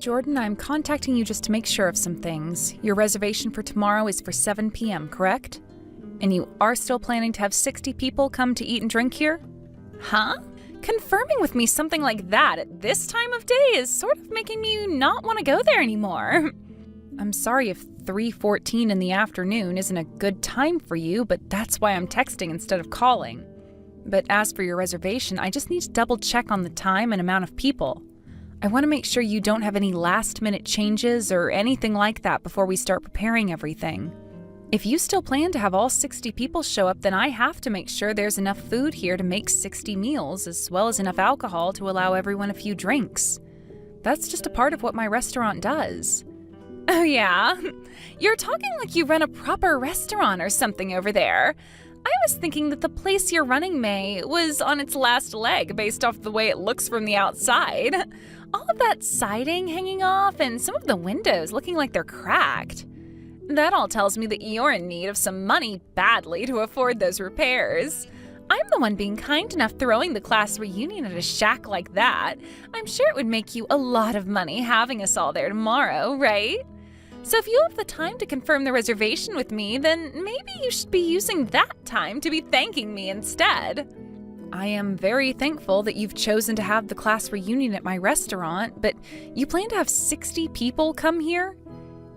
Jordan, I'm contacting you just to make sure of some things. Your reservation for tomorrow is for 7 p.m., correct? And you are still planning to have 60 people come to eat and drink here? Huh? Confirming with me something like that at this time of day is sort of making me not want to go there anymore. I'm sorry if 3:14 in the afternoon isn't a good time for you, but that's why I'm texting instead of calling. But as for your reservation, I just need to double check on the time and amount of people. I want to make sure you don't have any last-minute changes or anything like that before we start preparing everything. If you still plan to have all 60 people show up, then I have to make sure there's enough food here to make 60 meals, as well as enough alcohol to allow everyone a few drinks. That's just a part of what my restaurant does. Oh yeah? You're talking like you run a proper restaurant or something over there. I was thinking that the place you're running, May, was on its last leg based off the way it looks from the outside. All of that siding hanging off and some of the windows looking like they're cracked. That all tells me that you're in need of some money badly to afford those repairs. I'm the one being kind enough throwing the class reunion at a shack like that. I'm sure it would make you a lot of money having us all there tomorrow, right? So if you have the time to confirm the reservation with me, then maybe you should be using that time to be thanking me instead. I am very thankful that you've chosen to have the class reunion at my restaurant, but you plan to have 60 people come here?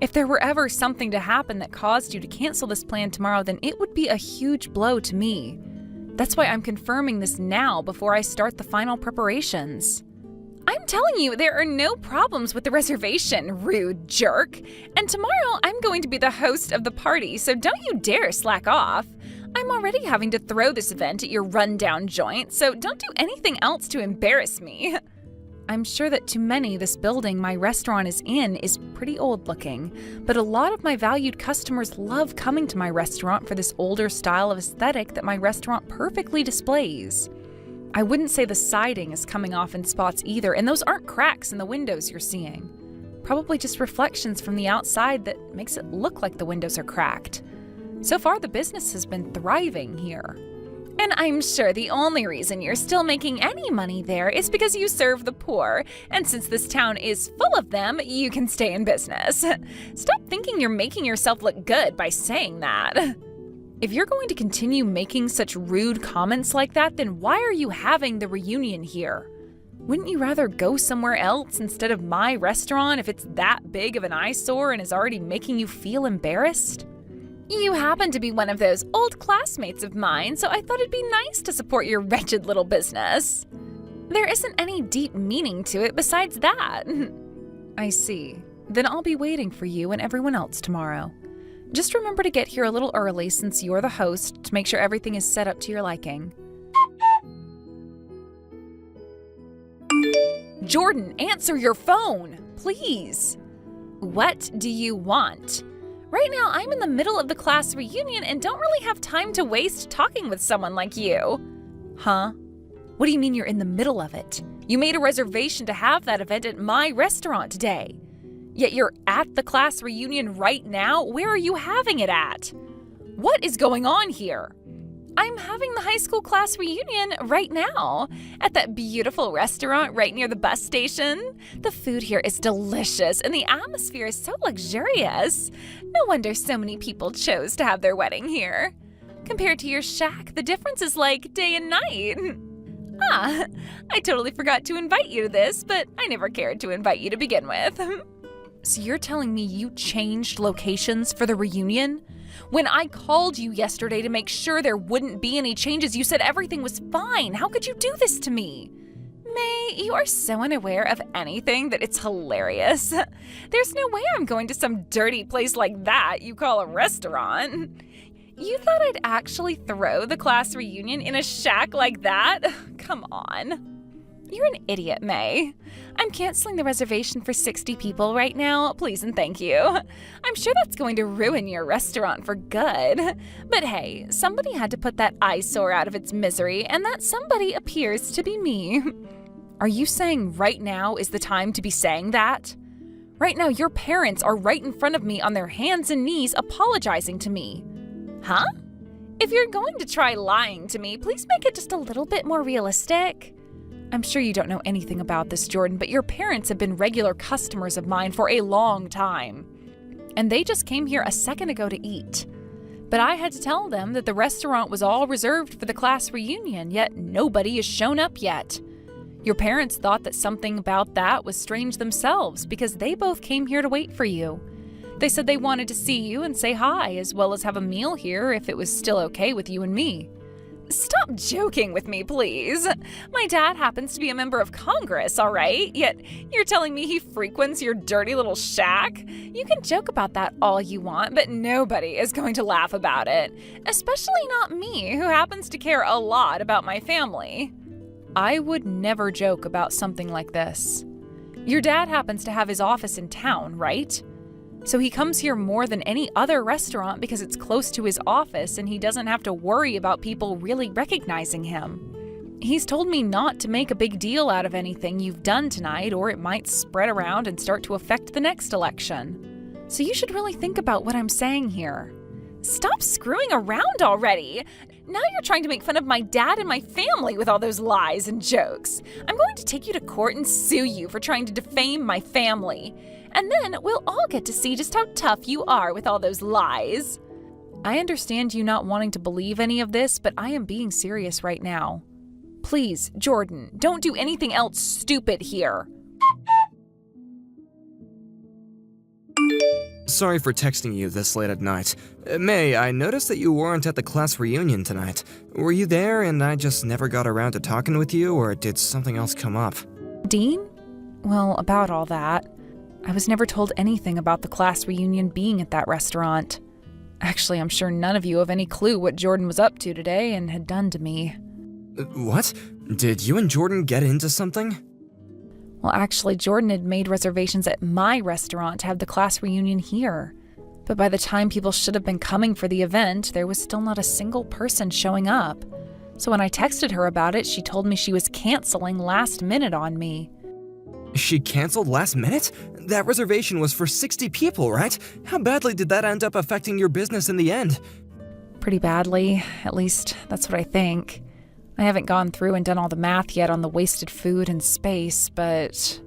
If there were ever something to happen that caused you to cancel this plan tomorrow, then it would be a huge blow to me. That's why I'm confirming this now before I start the final preparations. I'm telling you, there are no problems with the reservation, rude jerk. And tomorrow I'm going to be the host of the party, so don't you dare slack off. I'm already having to throw this event at your rundown joint, so don't do anything else to embarrass me. I'm sure that to many, this building my restaurant is in is pretty old looking, but a lot of my valued customers love coming to my restaurant for this older style of aesthetic that my restaurant perfectly displays. I wouldn't say the siding is coming off in spots either, and those aren't cracks in the windows you're seeing. Probably just reflections from the outside that makes it look like the windows are cracked. So far, the business has been thriving here. And I'm sure the only reason you're still making any money there is because you serve the poor, and since this town is full of them, you can stay in business. Stop thinking you're making yourself look good by saying that. If you're going to continue making such rude comments like that, then why are you having the reunion here? Wouldn't you rather go somewhere else instead of my restaurant if it's that big of an eyesore and is already making you feel embarrassed? You happen to be one of those old classmates of mine, so I thought it'd be nice to support your wretched little business. There isn't any deep meaning to it besides that. I see. Then I'll be waiting for you and everyone else tomorrow. Just remember to get here a little early since you're the host to make sure everything is set up to your liking. Jordan, answer your phone, please. What do you want? Right now, I'm in the middle of the class reunion and don't really have time to waste talking with someone like you. Huh? What do you mean you're in the middle of it? You made a reservation to have that event at my restaurant today. Yet you're at the class reunion right now? Where are you having it at? What is going on here? I'm having the high school class reunion right now at that beautiful restaurant right near the bus station. The food here is delicious and the atmosphere is so luxurious. No wonder so many people chose to have their wedding here. Compared to your shack, the difference is like day and night. I totally forgot to invite you to this, but I never cared to invite you to begin with. So you're telling me you changed locations for the reunion? When I called you yesterday to make sure there wouldn't be any changes, you said everything was fine. How could you do this to me? May, you are so unaware of anything that it's hilarious. There's no way I'm going to some dirty place like that you call a restaurant. You thought I'd actually throw the class reunion in a shack like that? Come on. You're an idiot, May. I'm canceling the reservation for 60 people right now, please and thank you. I'm sure that's going to ruin your restaurant for good. But hey, somebody had to put that eyesore out of its misery, and that somebody appears to be me. Are you saying right now is the time to be saying that? Right now, your parents are right in front of me on their hands and knees apologizing to me. Huh? If you're going to try lying to me, please make it just a little bit more realistic. I'm sure you don't know anything about this, Jordan, but your parents have been regular customers of mine for a long time. And they just came here a second ago to eat. But I had to tell them that the restaurant was all reserved for the class reunion, yet nobody has shown up yet. Your parents thought that something about that was strange themselves because they both came here to wait for you. They said they wanted to see you and say hi, as well as have a meal here if it was still okay with you and me. Stop joking with me, please. My dad happens to be a member of Congress, all right? Yet you're telling me he frequents your dirty little shack? You can joke about that all you want, but nobody is going to laugh about it. Especially not me, who happens to care a lot about my family. I would never joke about something like this. Your dad happens to have his office in town, right? So he comes here more than any other restaurant because it's close to his office and he doesn't have to worry about people really recognizing him. He's told me not to make a big deal out of anything you've done tonight, or it might spread around and start to affect the next election. So you should really think about what I'm saying here. Stop screwing around already! Now you're trying to make fun of my dad and my family with all those lies and jokes. I'm going to take you to court and sue you for trying to defame my family. And then we'll all get to see just how tough you are with all those lies. I understand you not wanting to believe any of this, but I am being serious right now. Please, Jordan, don't do anything else stupid here. Sorry for texting you this late at night. May, I noticed that you weren't at the class reunion tonight. Were you there and I just never got around to talking with you, or did something else come up? Dean? Well, about all that, I was never told anything about the class reunion being at that restaurant. Actually, I'm sure none of you have any clue what Jordan was up to today and had done to me. What? Did you and Jordan get into something? Well, actually, Jordan had made reservations at my restaurant to have the class reunion here. But by the time people should have been coming for the event, there was still not a single person showing up. So when I texted her about it, she told me she was canceling last minute on me. She canceled last minute? That reservation was for 60 people, right? How badly did that end up affecting your business in the end? Pretty badly. At least, that's what I think. I haven't gone through and done all the math yet on the wasted food and space, but...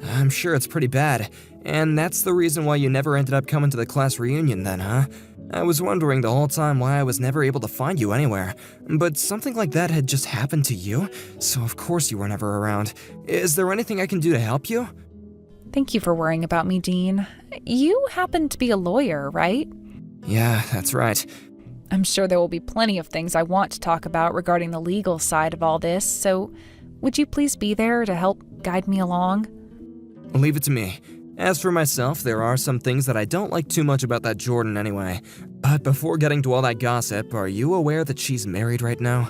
I'm sure it's pretty bad. And that's the reason why you never ended up coming to the class reunion then, huh? I was wondering the whole time why I was never able to find you anywhere. But something like that had just happened to you, so of course you were never around. Is there anything I can do to help you? Thank you for worrying about me, Dean. You happen to be a lawyer, right? Yeah, that's right. I'm sure there will be plenty of things I want to talk about regarding the legal side of all this, so would you please be there to help guide me along? Leave it to me. As for myself, there are some things that I don't like too much about that Jordan anyway. But before getting to all that gossip, are you aware that she's married right now?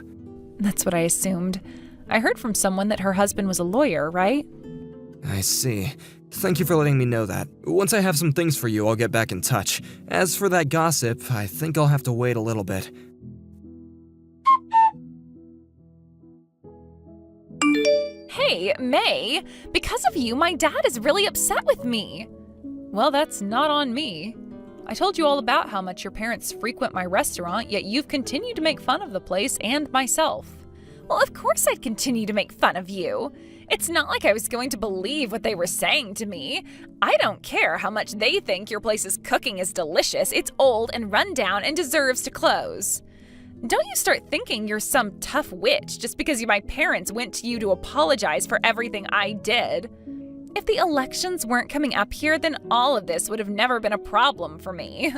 That's what I assumed. I heard from someone that her husband was a lawyer, right? I see. Thank you for letting me know that. Once I have some things for you, I'll get back in touch. As for that gossip, I think I'll have to wait a little bit. Hey, May, because of you, my dad is really upset with me. Well, that's not on me. I told you all about how much your parents frequent my restaurant, yet you've continued to make fun of the place and myself. Well, of course I'd continue to make fun of you. It's not like I was going to believe what they were saying to me. I don't care how much they think your place's cooking is delicious. It's old and run down and deserves to close. Don't you start thinking you're some tough witch just because my parents went to you to apologize for everything I did. If the elections weren't coming up here, then all of this would have never been a problem for me.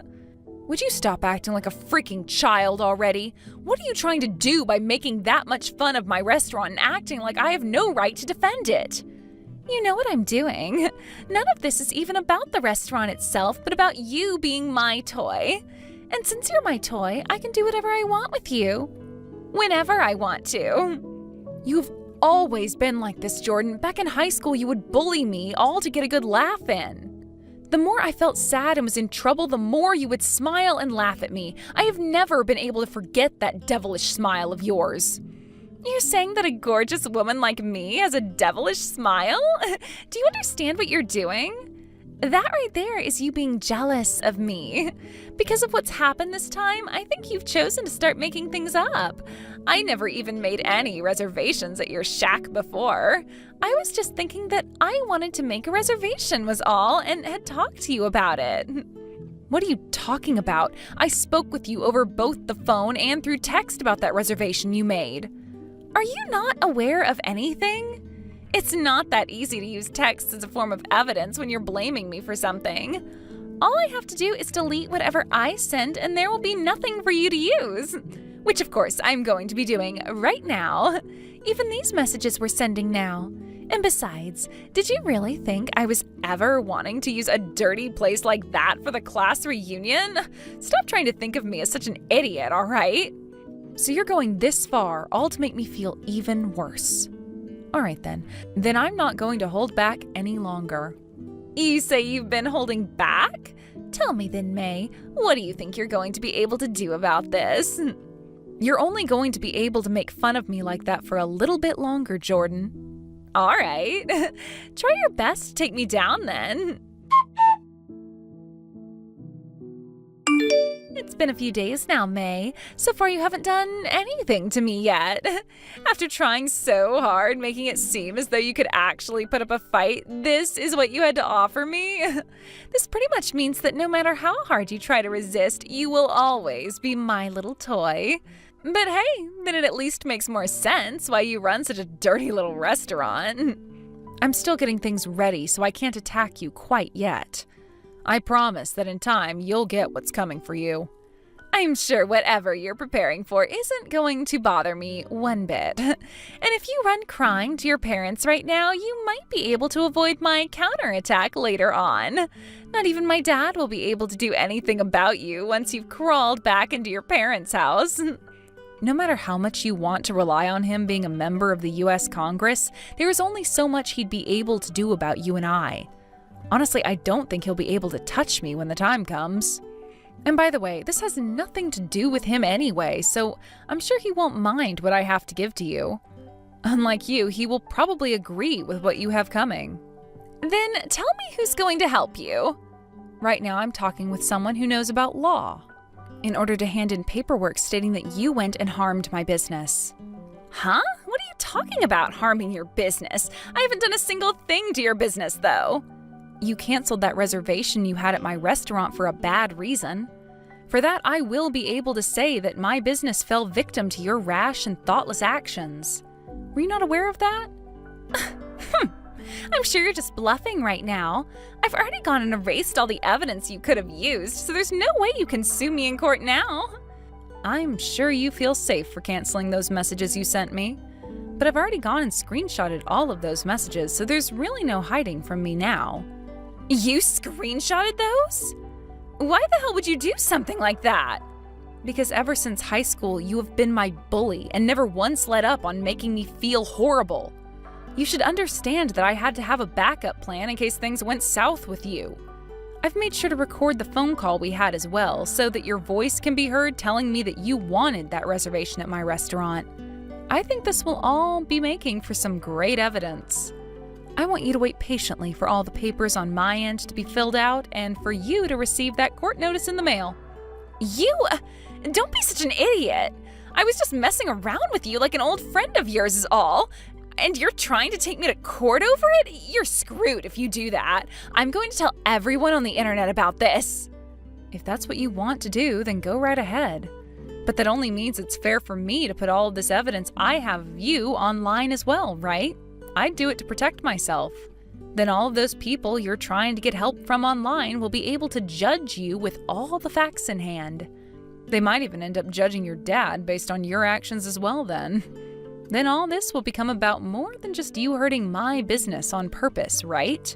Would you stop acting like a freaking child already? What are you trying to do by making that much fun of my restaurant and acting like I have no right to defend it? You know what I'm doing. None of this is even about the restaurant itself, but about you being my toy. And since you're my toy, I can do whatever I want with you. Whenever I want to. You've always been like this, Jordan. Back in high school, you would bully me all to get a good laugh in. The more I felt sad and was in trouble, the more you would smile and laugh at me. I have never been able to forget that devilish smile of yours. You're saying that a gorgeous woman like me has a devilish smile? Do you understand what you're doing? That right there is you being jealous of me. Because of what's happened this time, I think you've chosen to start making things up. I never even made any reservations at your shack before. I was just thinking that I wanted to make a reservation was all and had talked to you about it. What are you talking about? I spoke with you over both the phone and through text about that reservation you made. Are you not aware of anything? It's not that easy to use text as a form of evidence when you're blaming me for something. All I have to do is delete whatever I send and there will be nothing for you to use. Which of course I'm going to be doing right now. Even these messages we're sending now. And besides, did you really think I was ever wanting to use a dirty place like that for the class reunion? Stop trying to think of me as such an idiot, all right? So you're going this far, all to make me feel even worse. All right then. Then I'm not going to hold back any longer. You say you've been holding back? Tell me then, May, what do you think you're going to be able to do about this? You're only going to be able to make fun of me like that for a little bit longer, Jordan. All right. Try your best to take me down then. It's been a few days now, May. So far you haven't done anything to me yet. After trying so hard, making it seem as though you could actually put up a fight, this is what you had to offer me? This pretty much means that no matter how hard you try to resist, you will always be my little toy. But hey, then it at least makes more sense why you run such a dirty little restaurant. I'm still getting things ready, so I can't attack you quite yet. I promise that in time, you'll get what's coming for you. I'm sure whatever you're preparing for isn't going to bother me one bit. And if you run crying to your parents right now, you might be able to avoid my counterattack later on. Not even my dad will be able to do anything about you once you've crawled back into your parents' house. No matter how much you want to rely on him being a member of the U.S. Congress, there is only so much he'd be able to do about you and I. Honestly, I don't think he'll be able to touch me when the time comes. And by the way, this has nothing to do with him anyway, so I'm sure he won't mind what I have to give to you. Unlike you, he will probably agree with what you have coming. Then tell me who's going to help you. Right now, I'm talking with someone who knows about law, in order to hand in paperwork stating that you went and harmed my business. Huh? What are you talking about, harming your business? I haven't done a single thing to your business, though. You canceled that reservation you had at my restaurant for a bad reason. For that, I will be able to say that my business fell victim to your rash and thoughtless actions. Were you not aware of that? I'm sure you're just bluffing right now. I've already gone and erased all the evidence you could have used, so there's no way you can sue me in court now. I'm sure you feel safe for canceling those messages you sent me. But I've already gone and screenshotted all of those messages, so there's really no hiding from me now. You screenshotted those? Why the hell would you do something like that? Because ever since high school, you have been my bully and never once let up on making me feel horrible. You should understand that I had to have a backup plan in case things went south with you. I've made sure to record the phone call we had as well, so that your voice can be heard telling me that you wanted that reservation at my restaurant. I think this will all be making for some great evidence. I want you to wait patiently for all the papers on my end to be filled out and for you to receive that court notice in the mail. Don't be such an idiot. I was just messing around with you like an old friend of yours is all. And you're trying to take me to court over it? You're screwed if you do that. I'm going to tell everyone on the internet about this. If that's what you want to do, then go right ahead. But that only means it's fair for me to put all of this evidence I have of you online as well, right? I'd do it to protect myself. Then all of those people you're trying to get help from online will be able to judge you with all the facts in hand. They might even end up judging your dad based on your actions as well then. Then all this will become about more than just you hurting my business on purpose, right?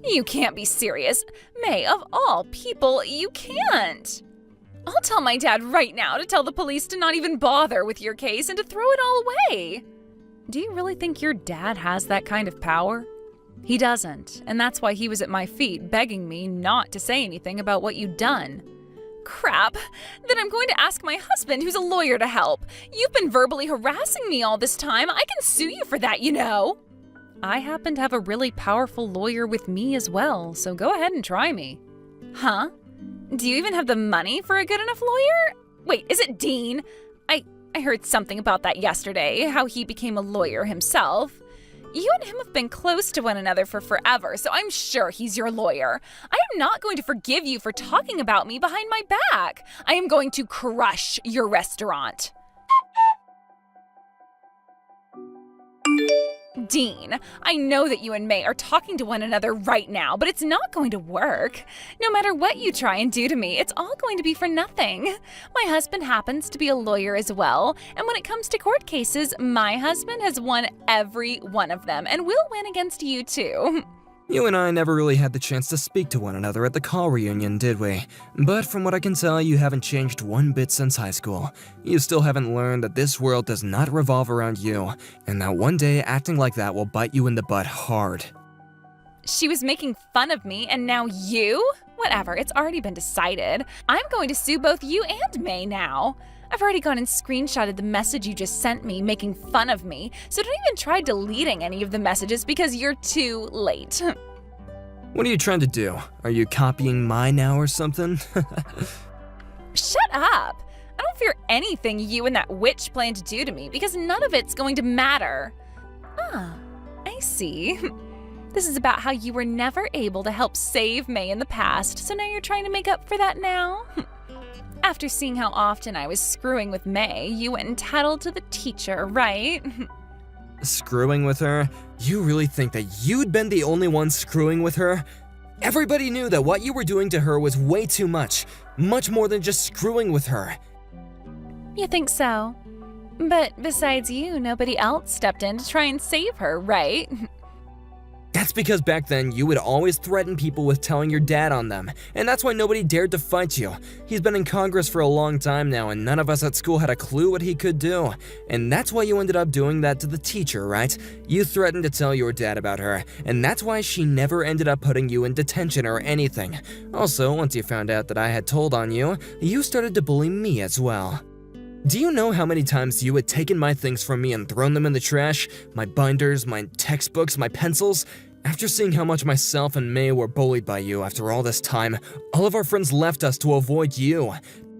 You can't be serious. May, of all people, you can't. I'll tell my dad right now to tell the police to not even bother with your case and to throw it all away. Do you really think your dad has that kind of power? He doesn't, and that's why he was at my feet begging me not to say anything about what you'd done. Crap! Then I'm going to ask my husband, who's a lawyer, to help. You've been verbally harassing me all this time. I can sue you for that, you know. I happen to have a really powerful lawyer with me as well, so go ahead and try me. Huh? Do you even have the money for a good enough lawyer? Wait, is it Dean? I heard something about that yesterday, how he became a lawyer himself. You and him have been close to one another for forever, so I'm sure he's your lawyer. I am not going to forgive you for talking about me behind my back. I am going to crush your restaurant. Dean, I know that you and May are talking to one another right now, but it's not going to work. No matter what you try and do to me, it's all going to be for nothing. My husband happens to be a lawyer as well, and when it comes to court cases, my husband has won every one of them, and will win against you too. You and I never really had the chance to speak to one another at the call reunion, did we? But from what I can tell, you haven't changed one bit since high school. You still haven't learned that this world does not revolve around you, and that one day acting like that will bite you in the butt hard. She was making fun of me, and now you? Whatever, it's already been decided. I'm going to sue both you and May now. I've already gone and screenshotted the message you just sent me making fun of me, so don't even try deleting any of the messages because you're too late. What are you trying to do? Are you copying mine now or something? Shut up! I don't fear anything you and that witch plan to do to me because none of it's going to matter. Ah, I see. This is about how you were never able to help save May in the past, so now you're trying to make up for that now? After seeing how often I was screwing with May, you went and tattled to the teacher, right? Screwing with her? You really think that you'd been the only one screwing with her? Everybody knew that what you were doing to her was way too much more than just screwing with her. You think so? But besides you, nobody else stepped in to try and save her, right? That's because back then you would always threaten people with telling your dad on them, and that's why nobody dared to fight you. He's been in Congress for a long time now, and none of us at school had a clue what he could do. And that's why you ended up doing that to the teacher, right? You threatened to tell your dad about her, and that's why she never ended up putting you in detention or anything. Also, once you found out that I had told on you, you started to bully me as well. Do you know how many times you had taken my things from me and thrown them in the trash? My binders, my textbooks, my pencils? After seeing how much myself and May were bullied by you after all this time, all of our friends left us to avoid you.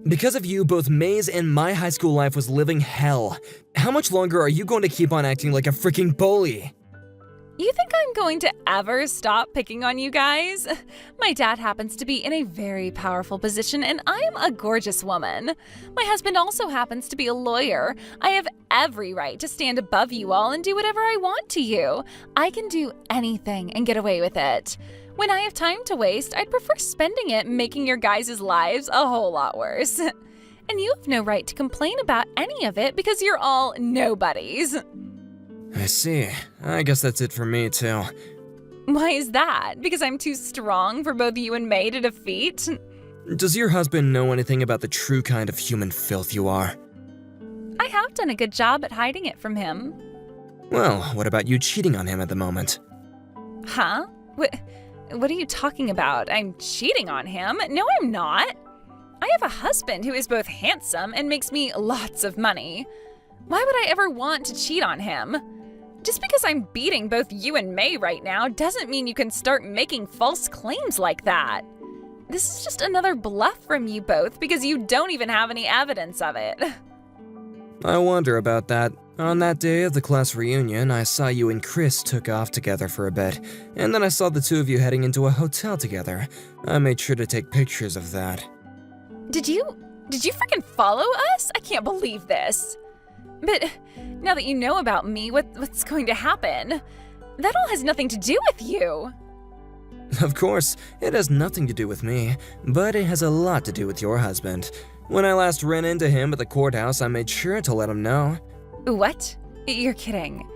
Because of you, both May's and my high school life was living hell. How much longer are you going to keep on acting like a freaking bully? You think I'm going to ever stop picking on you guys? My dad happens to be in a very powerful position, and I'm a gorgeous woman. My husband also happens to be a lawyer. I have every right to stand above you all and do whatever I want to you. I can do anything and get away with it. When I have time to waste, I'd prefer spending it making your guys' lives a whole lot worse. And you have no right to complain about any of it because you're all nobodies. I see. I guess that's it for me, too. Why is that? Because I'm too strong for both you and May to defeat? Does your husband know anything about the true kind of human filth you are? I have done a good job at hiding it from him. Well, what about you cheating on him at the moment? Huh? What are you talking about? I'm cheating on him? No, I'm not. I have a husband who is both handsome and makes me lots of money. Why would I ever want to cheat on him? Just because I'm beating both you and May right now doesn't mean you can start making false claims like that. This is just another bluff from you both because you don't even have any evidence of it. I wonder about that. On that day of the class reunion, I saw you and Chris took off together for a bit, and then I saw the two of you heading into a hotel together. I made sure to take pictures of that. Did you freaking follow us? I can't believe this. But now that you know about me, what's going to happen? That all has nothing to do with you. Of course, it has nothing to do with me, but it has a lot to do with your husband. When I last ran into him at the courthouse, I made sure to let him know. What? You're kidding.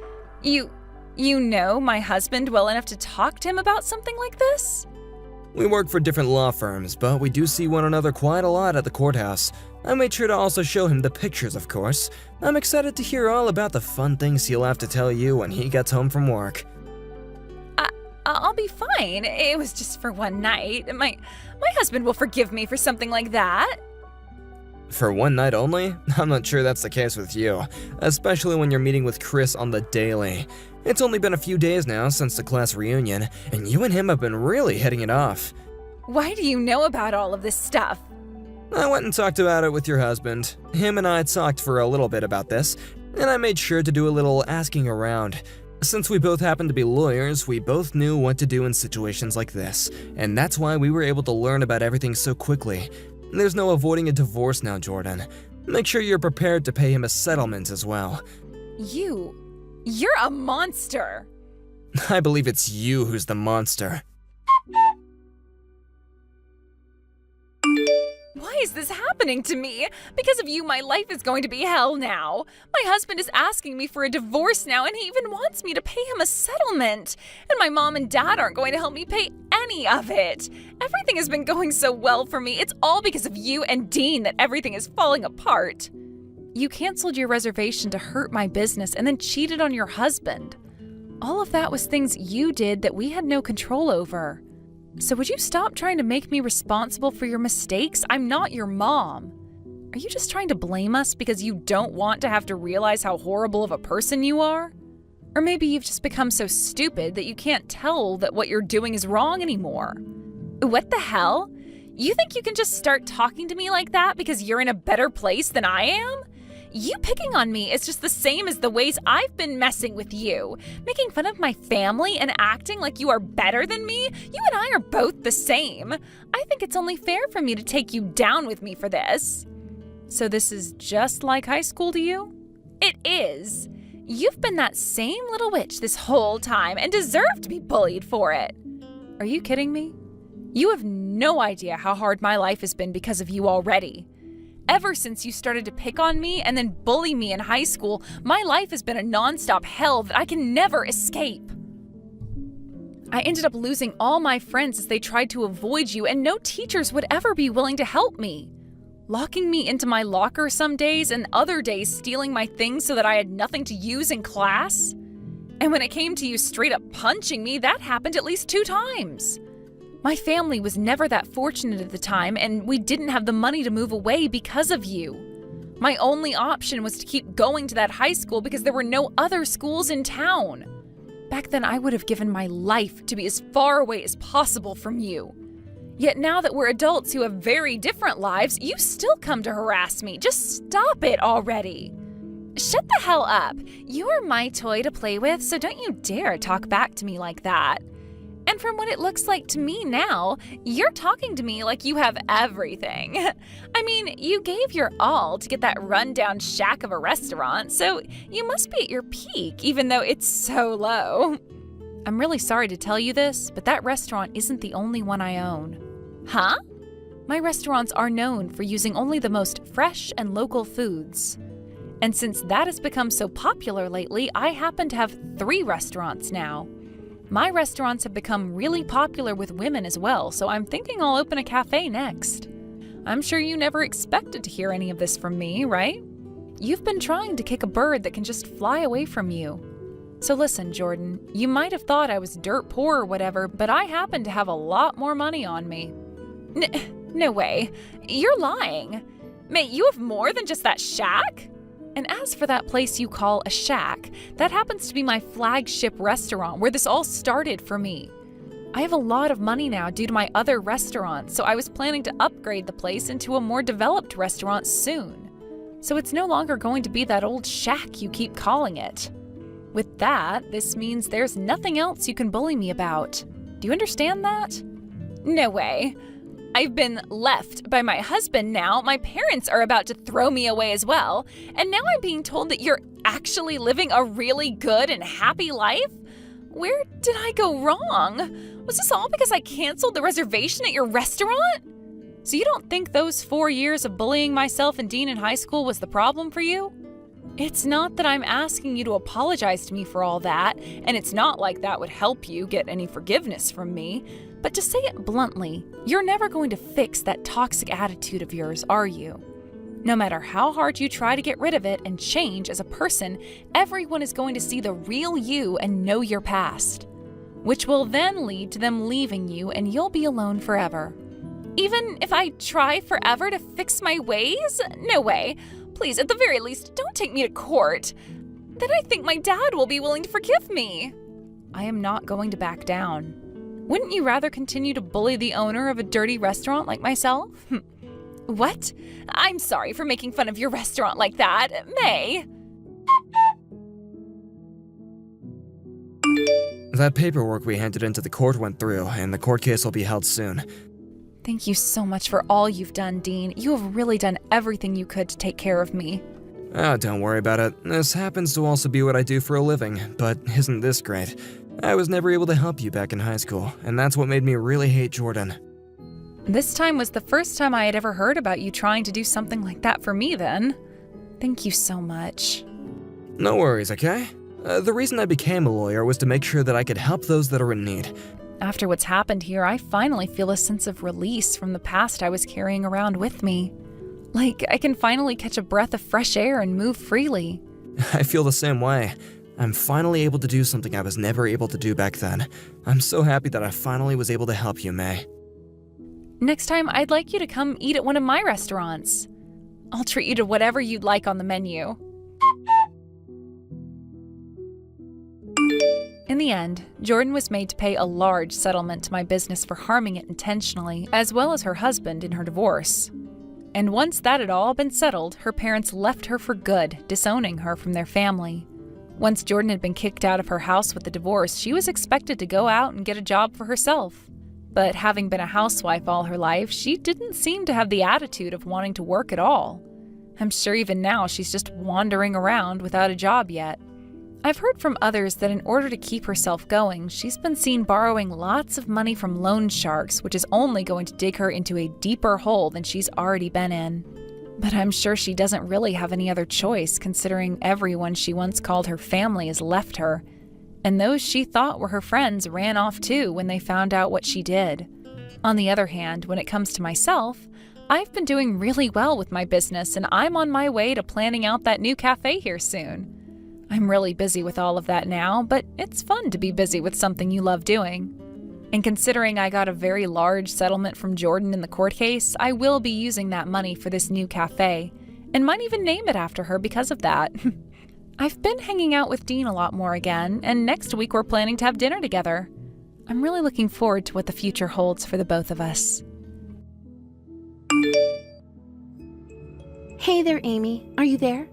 You know my husband well enough to talk to him about something like this? We work for different law firms, but we do see one another quite a lot at the courthouse. I made sure to also show him the pictures, of course. I'm excited to hear all about the fun things he'll have to tell you when he gets home from work. I'll be fine. It was just for one night. My husband will forgive me for something like that. For one night only? I'm not sure that's the case with you, especially when you're meeting with Chris on the daily. It's only been a few days now since the class reunion, and you and him have been really hitting it off. Why do you know about all of this stuff? I went and talked about it with your husband. Him and I talked for a little bit about this, and I made sure to do a little asking around. Since we both happen to be lawyers, we both knew what to do in situations like this, and that's why we were able to learn about everything so quickly. There's no avoiding a divorce now, Jordan. Make sure you're prepared to pay him a settlement as well. You're a monster! I believe it's you who's the monster. Why is this happening to me? Because of you, my life is going to be hell now. My husband is asking me for a divorce now, and he even wants me to pay him a settlement. And my mom and dad aren't going to help me pay any of it. Everything has been going so well for me. It's all because of you and Dean that everything is falling apart. You canceled your reservation to hurt my business and then cheated on your husband. All of that was things you did that we had no control over. So would you stop trying to make me responsible for your mistakes? I'm not your mom. Are you just trying to blame us because you don't want to have to realize how horrible of a person you are? Or maybe you've just become so stupid that you can't tell that what you're doing is wrong anymore. What the hell? You think you can just start talking to me like that because you're in a better place than I am? You picking on me is just the same as the ways I've been messing with you, making fun of my family and acting like you are better than me. You and I are both the same. I think it's only fair for me to take you down with me for this. So this is just like high school to you? It is. You've been that same little witch this whole time and deserve to be bullied for it. Are you kidding me? You have no idea how hard my life has been because of you already. Ever since you started to pick on me and then bully me in high school, my life has been a nonstop hell that I can never escape. I ended up losing all my friends as they tried to avoid you, and no teachers would ever be willing to help me. Locking me into my locker some days and other days stealing my things so that I had nothing to use in class. And when it came to you straight up punching me, that happened at least 2 times. My family was never that fortunate at the time, and we didn't have the money to move away because of you. My only option was to keep going to that high school because there were no other schools in town. Back then, I would have given my life to be as far away as possible from you. Yet now that we're adults who have very different lives, you still come to harass me. Just stop it already. Shut the hell up. You are my toy to play with, so don't you dare talk back to me like that. And from what it looks like to me now, you're talking to me like you have everything. I mean, you gave your all to get that rundown shack of a restaurant, so you must be at your peak, even though it's so low. I'm really sorry to tell you this, but that restaurant isn't the only one I own. Huh? My restaurants are known for using only the most fresh and local foods. And since that has become so popular lately, I happen to have 3 restaurants now. My restaurants have become really popular with women as well, so I'm thinking I'll open a cafe next. I'm sure you never expected to hear any of this from me, right? You've been trying to kick a bird that can just fly away from you. So listen, Jordan, you might have thought I was dirt poor or whatever, but I happen to have a lot more money on me. No way. You're lying. Mate, you have more than just that shack? And as for that place you call a shack, that happens to be my flagship restaurant where this all started for me. I have a lot of money now due to my other restaurants, so I was planning to upgrade the place into a more developed restaurant soon. So it's no longer going to be that old shack you keep calling it. With that, this means there's nothing else you can bully me about. Do you understand that? No way. I've been left by my husband now, my parents are about to throw me away as well, and now I'm being told that you're actually living a really good and happy life? Where did I go wrong? Was this all because I canceled the reservation at your restaurant? So you don't think those 4 years of bullying myself and Dean in high school was the problem for you? It's not that I'm asking you to apologize to me for all that, and it's not like that would help you get any forgiveness from me. But to say it bluntly, you're never going to fix that toxic attitude of yours, are you? No matter how hard you try to get rid of it and change as a person, everyone is going to see the real you and know your past, which will then lead to them leaving you and you'll be alone forever. Even if I try forever to fix my ways? No way. Please, at the very least, don't take me to court. Then I think my dad will be willing to forgive me. I am not going to back down. Wouldn't you rather continue to bully the owner of a dirty restaurant like myself? What? I'm sorry for making fun of your restaurant like that, May. That paperwork we handed into the court went through, and the court case will be held soon. Thank you so much for all you've done, Dean. You have really done everything you could to take care of me. Oh, don't worry about it. This happens to also be what I do for a living, but isn't this great? I was never able to help you back in high school, and that's what made me really hate Jordan. This time was the first time I had ever heard about you trying to do something like that for me then. Thank you so much. No worries, okay? The reason I became a lawyer was to make sure that I could help those that are in need. After what's happened here, I finally feel a sense of release from the past I was carrying around with me. Like, I can finally catch a breath of fresh air and move freely. I feel the same way. I'm finally able to do something I was never able to do back then. I'm so happy that I finally was able to help you, May. Next time, I'd like you to come eat at one of my restaurants. I'll treat you to whatever you'd like on the menu. In the end, Jordan was made to pay a large settlement to my business for harming it intentionally, as well as her husband in her divorce. And once that had all been settled, her parents left her for good, disowning her from their family. Once Jordan had been kicked out of her house with the divorce, she was expected to go out and get a job for herself. But having been a housewife all her life, she didn't seem to have the attitude of wanting to work at all. I'm sure even now she's just wandering around without a job yet. I've heard from others that in order to keep herself going, she's been seen borrowing lots of money from loan sharks, which is only going to dig her into a deeper hole than she's already been in. But I'm sure she doesn't really have any other choice, considering everyone she once called her family has left her, and those she thought were her friends ran off too when they found out what she did. On the other hand, when it comes to myself, I've been doing really well with my business, and I'm on my way to planning out that new cafe here soon. I'm really busy with all of that now, but it's fun to be busy with something you love doing. And considering I got a very large settlement from Jordan in the court case, I will be using that money for this new cafe, and might even name it after her because of that. I've been hanging out with Dean a lot more again, and next week we're planning to have dinner together. I'm really looking forward to what the future holds for the both of us. Hey there, Amy. Are you there?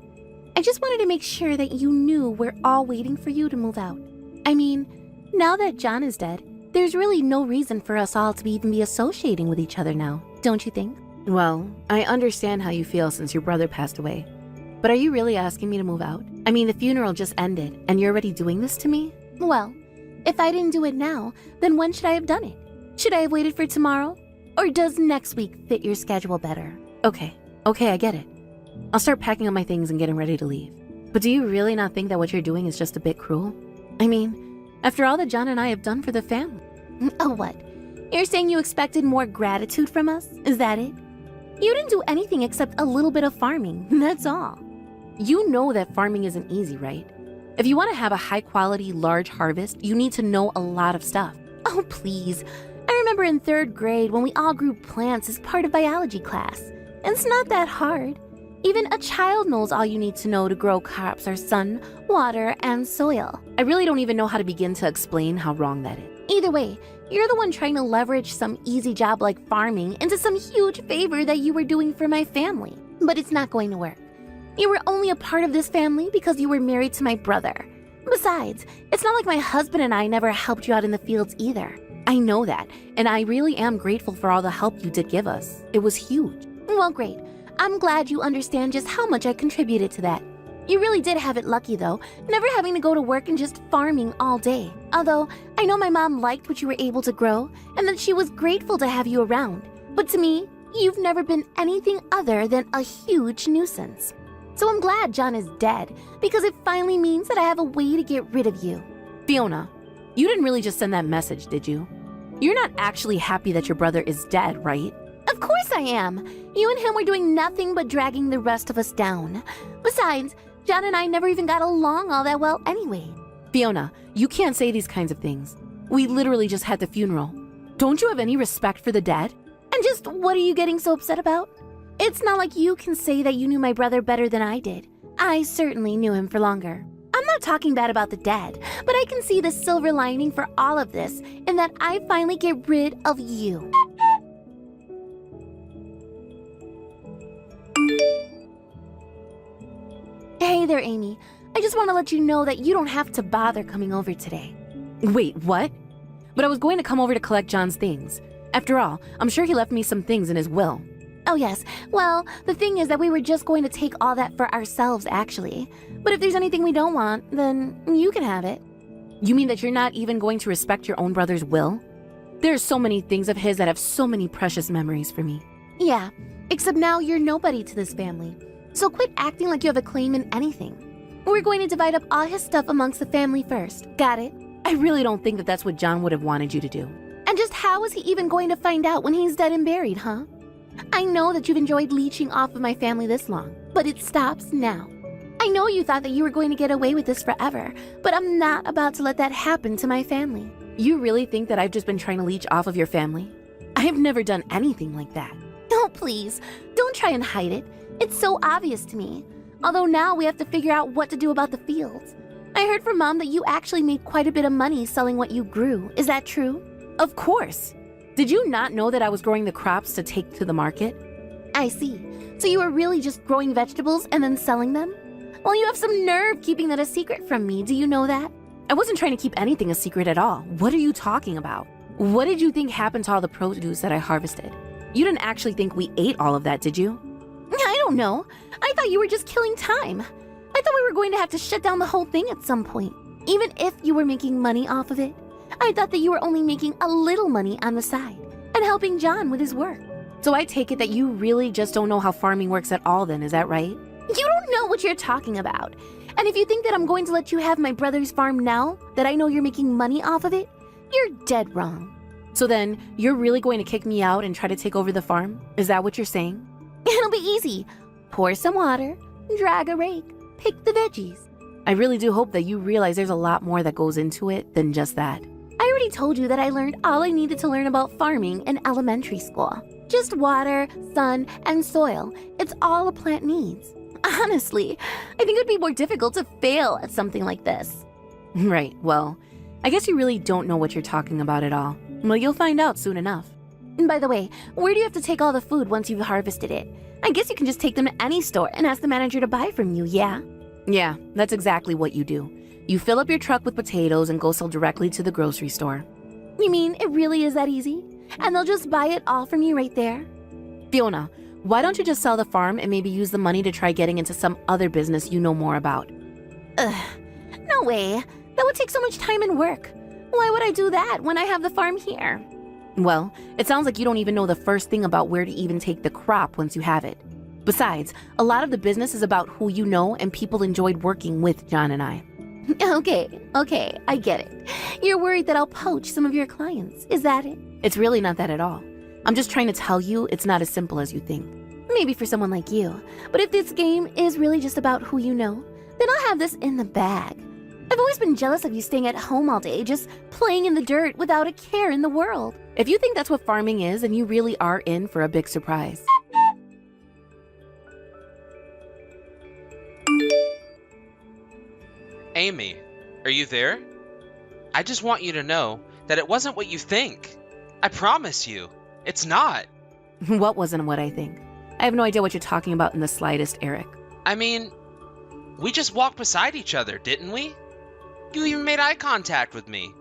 I just wanted to make sure that you knew we're all waiting for you to move out. I mean, now that John is dead, there's really no reason for us all to even be associating with each other now, don't you think? Well, I understand how you feel since your brother passed away. But are you really asking me to move out? I mean, the funeral just ended, and you're already doing this to me? Well, if I didn't do it now, then when should I have done it? Should I have waited for tomorrow? Or does next week fit your schedule better? Okay, I get it. I'll start packing up my things and getting ready to leave. But do you really not think that what you're doing is just a bit cruel? I mean, after all that John and I have done for the family. Oh, what? You're saying you expected more gratitude from us? Is that it? You didn't do anything except a little bit of farming, that's all. You know that farming isn't easy, right? If you want to have a high-quality, large harvest, you need to know a lot of stuff. Oh, please. I remember in 3rd grade when we all grew plants as part of biology class. It's not that hard. Even a child knows all you need to know to grow crops are sun, water, and soil. I really don't even know how to begin to explain how wrong that is. Either way, you're the one trying to leverage some easy job like farming into some huge favor that you were doing for my family. But it's not going to work. You were only a part of this family because you were married to my brother. Besides, it's not like my husband and I never helped you out in the fields either. I know that, and I really am grateful for all the help you did give us. It was huge. Well, great. I'm glad you understand just how much I contributed to that. You really did have it lucky, though, never having to go to work and just farming all day. Although, I know my mom liked what you were able to grow, and that she was grateful to have you around. But to me, you've never been anything other than a huge nuisance. So I'm glad John is dead, because it finally means that I have a way to get rid of you. Fiona, you didn't really just send that message, did you? You're not actually happy that your brother is dead, right? Of course I am. You and him were doing nothing but dragging the rest of us down. Besides, John and I never even got along all that well anyway. Fiona, you can't say these kinds of things. We literally just had the funeral. Don't you have any respect for the dead? And just what are you getting so upset about? It's not like you can say that you knew my brother better than I did. I certainly knew him for longer. I'm not talking bad about the dead, but I can see the silver lining for all of this in that I finally get rid of you. Hey there, Amy. I just want to let you know that you don't have to bother coming over today. Wait, what? But I was going to come over to collect John's things. After all, I'm sure he left me some things in his will. Oh, yes. Well, the thing is that we were just going to take all that for ourselves, actually. But if there's anything we don't want, then you can have it. You mean that you're not even going to respect your own brother's will? There are so many things of his that have so many precious memories for me. Yeah, except now you're nobody to this family. So quit acting like you have a claim in anything. We're going to divide up all his stuff amongst the family first. Got it? I really don't think that that's what John would have wanted you to do. And just how is he even going to find out when he's dead and buried, huh? I know that you've enjoyed leeching off of my family this long, but it stops now. I know you thought that you were going to get away with this forever, but I'm not about to let that happen to my family. You really think that I've just been trying to leech off of your family? I have never done anything like that. Oh, please, don't try and hide it. It's so obvious to me. Although now we have to figure out what to do about the fields. I heard from Mom that you actually made quite a bit of money selling what you grew. Is that true? Of course. Did you not know that I was growing the crops to take to the market? I see. So you were really just growing vegetables and then selling them? Well, you have some nerve keeping that a secret from me. Do you know that? I wasn't trying to keep anything a secret at all. What are you talking about? What did you think happened to all the produce that I harvested? You didn't actually think we ate all of that, did you? I don't know. I thought you were just killing time. I thought we were going to have to shut down the whole thing at some point. Even if you were making money off of it, I thought that you were only making a little money on the side and helping John with his work. So I take it that you really just don't know how farming works at all then, is that right? You don't know what you're talking about. And if you think that I'm going to let you have my brother's farm now, that I know you're making money off of it, you're dead wrong. So then, you're really going to kick me out and try to take over the farm? Is that what you're saying? It'll be easy. Pour some water, drag a rake, pick the veggies. I really do hope that you realize there's a lot more that goes into it than just that. I already told you that I learned all I needed to learn about farming in elementary school. Just water, sun, and soil. It's all a plant needs. Honestly, I think it would be more difficult to fail at something like this. Right, well, I guess you really don't know what you're talking about at all. Well, you'll find out soon enough. And by the way, where do you have to take all the food once you've harvested it? I guess you can just take them to any store and ask the manager to buy from you, yeah? Yeah, that's exactly what you do. You fill up your truck with potatoes and go sell directly to the grocery store. You mean it really is that easy? And they'll just buy it all from you right there? Fiona, why don't you just sell the farm and maybe use the money to try getting into some other business you know more about? No way. That would take so much time and work. Why would I do that when I have the farm here? Well, it sounds like you don't even know the first thing about where to even take the crop once you have it. Besides, a lot of the business is about who you know, and people enjoyed working with John and I. Okay, I get it. You're worried that I'll poach some of your clients. Is that it? It's really not that at all. I'm just trying to tell you it's not as simple as you think. Maybe for someone like you. But if this game is really just about who you know, then I'll have this in the bag. I've always been jealous of you staying at home all day, just playing in the dirt without a care in the world. If you think that's what farming is, then you really are in for a big surprise. Amy, are you there? I just want you to know that it wasn't what you think. I promise you, it's not. What wasn't what I think? I have no idea what you're talking about in the slightest, Eric. I mean, we just walked beside each other, didn't we? You even made eye contact with me.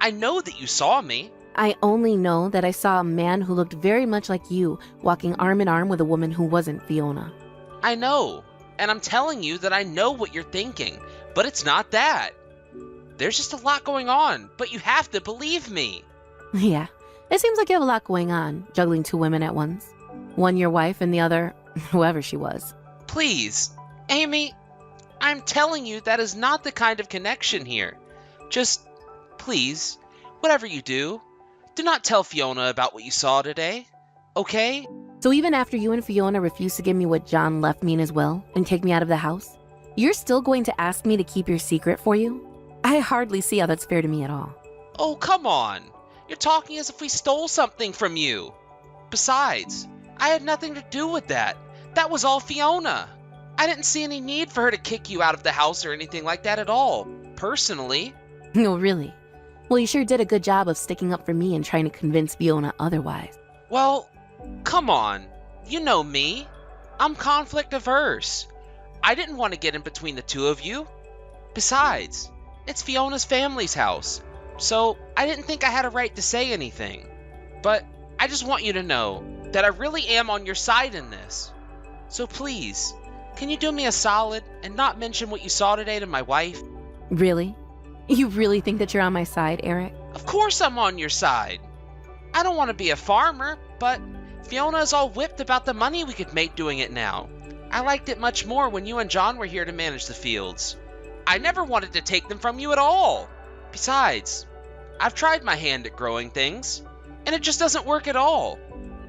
I know that you saw me. I only know that I saw a man who looked very much like you walking arm in arm with a woman who wasn't Fiona. I know, and I'm telling you that I know what you're thinking, but it's not that. There's just a lot going on, but you have to believe me. Yeah, it seems like you have a lot going on, juggling two women at once. One your wife and the other, whoever she was. Please, Amy, I'm telling you that is not the kind of connection here. Just, please, whatever you do not tell Fiona about what you saw today, okay? So even after you and Fiona refused to give me what John left me in his will and take me out of the house, you're still going to ask me to keep your secret for you? I hardly see how that's fair to me at all. Oh, come on. You're talking as if we stole something from you. Besides, I had nothing to do with that. That was all Fiona. I didn't see any need for her to kick you out of the house or anything like that at all, personally. Oh, really? Well, you sure did a good job of sticking up for me and trying to convince Fiona otherwise. Well, come on. You know me. I'm conflict averse. I didn't want to get in between the two of you. Besides, it's Fiona's family's house, so I didn't think I had a right to say anything. But I just want you to know that I really am on your side in this. So please, can you do me a solid and not mention what you saw today to my wife? Really? You really think that you're on my side, Eric? Of course I'm on your side. I don't want to be a farmer, but Fiona is all whipped about the money we could make doing it now. I liked it much more when you and John were here to manage the fields. I never wanted to take them from you at all. Besides, I've tried my hand at growing things, and it just doesn't work at all.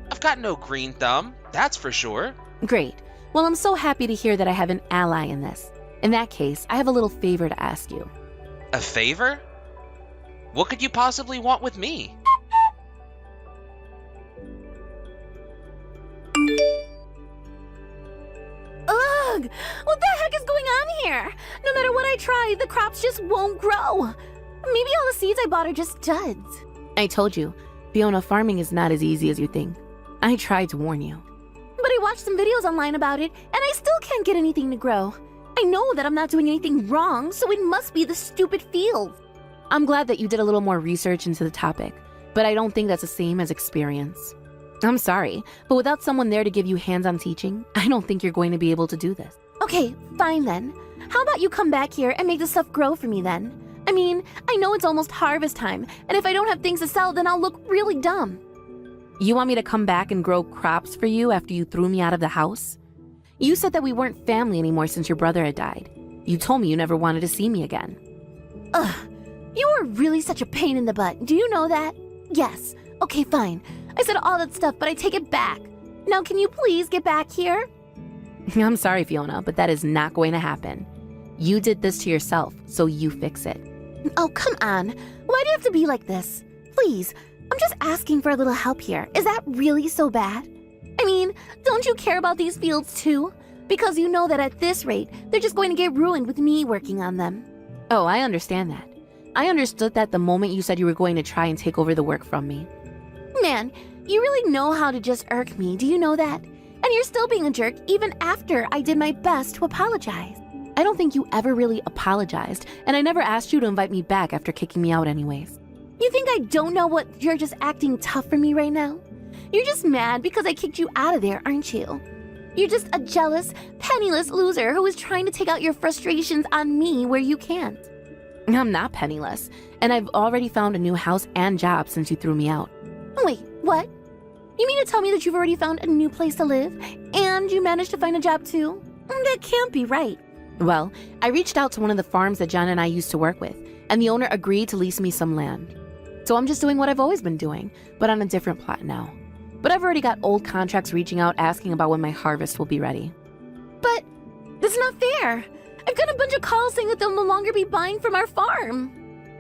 I've got no green thumb, that's for sure. Great. Well, I'm so happy to hear that I have an ally in this. In that case, I have a little favor to ask you. A favor? What could you possibly want with me? Ugh! What the heck is going on here? No matter what I try, the crops just won't grow. Maybe all the seeds I bought are just duds. I told you, Fiona, farming is not as easy as you think. I tried to warn you. But I watched some videos online about it, and I still can't get anything to grow. I know that I'm not doing anything wrong, so it must be the stupid fields. I'm glad that you did a little more research into the topic, but I don't think that's the same as experience. I'm sorry, but without someone there to give you hands-on teaching, I don't think you're going to be able to do this. Okay, fine then. How about you come back here and make the stuff grow for me then? I mean, I know it's almost harvest time, and if I don't have things to sell, then I'll look really dumb. You want me to come back and grow crops for you after you threw me out of the house? You said that we weren't family anymore since your brother had died. You told me you never wanted to see me again. Ugh, you are really such a pain in the butt. Do you know that? Yes. Okay, fine. I said all that stuff, but I take it back. Now can you please get back here? I'm sorry, Fiona, but that is not going to happen. You did this to yourself, so you fix it. Oh, come on. Why do you have to be like this? Please, I'm just asking for a little help here. Is that really so bad? I mean, don't you care about these fields too? Because you know that at this rate, they're just going to get ruined with me working on them. Oh, I understand that. I understood that the moment you said you were going to try and take over the work from me. Man, you really know how to just irk me, do you know that? And you're still being a jerk even after I did my best to apologize. I don't think you ever really apologized, and I never asked you to invite me back after kicking me out anyways. You think I don't know what you're just acting tough for me right now? You're just mad because I kicked you out of there, aren't you? You're just a jealous, penniless loser who is trying to take out your frustrations on me where you can't. I'm not penniless, and I've already found a new house and job since you threw me out. Wait, what? You mean to tell me that you've already found a new place to live, and you managed to find a job too? That can't be right. Well, I reached out to one of the farms that John and I used to work with, and the owner agreed to lease me some land. So I'm just doing what I've always been doing, but on a different plot now. But I've already got old contracts reaching out asking about when my harvest will be ready. But that's not fair. I've got a bunch of calls saying that they'll no longer be buying from our farm.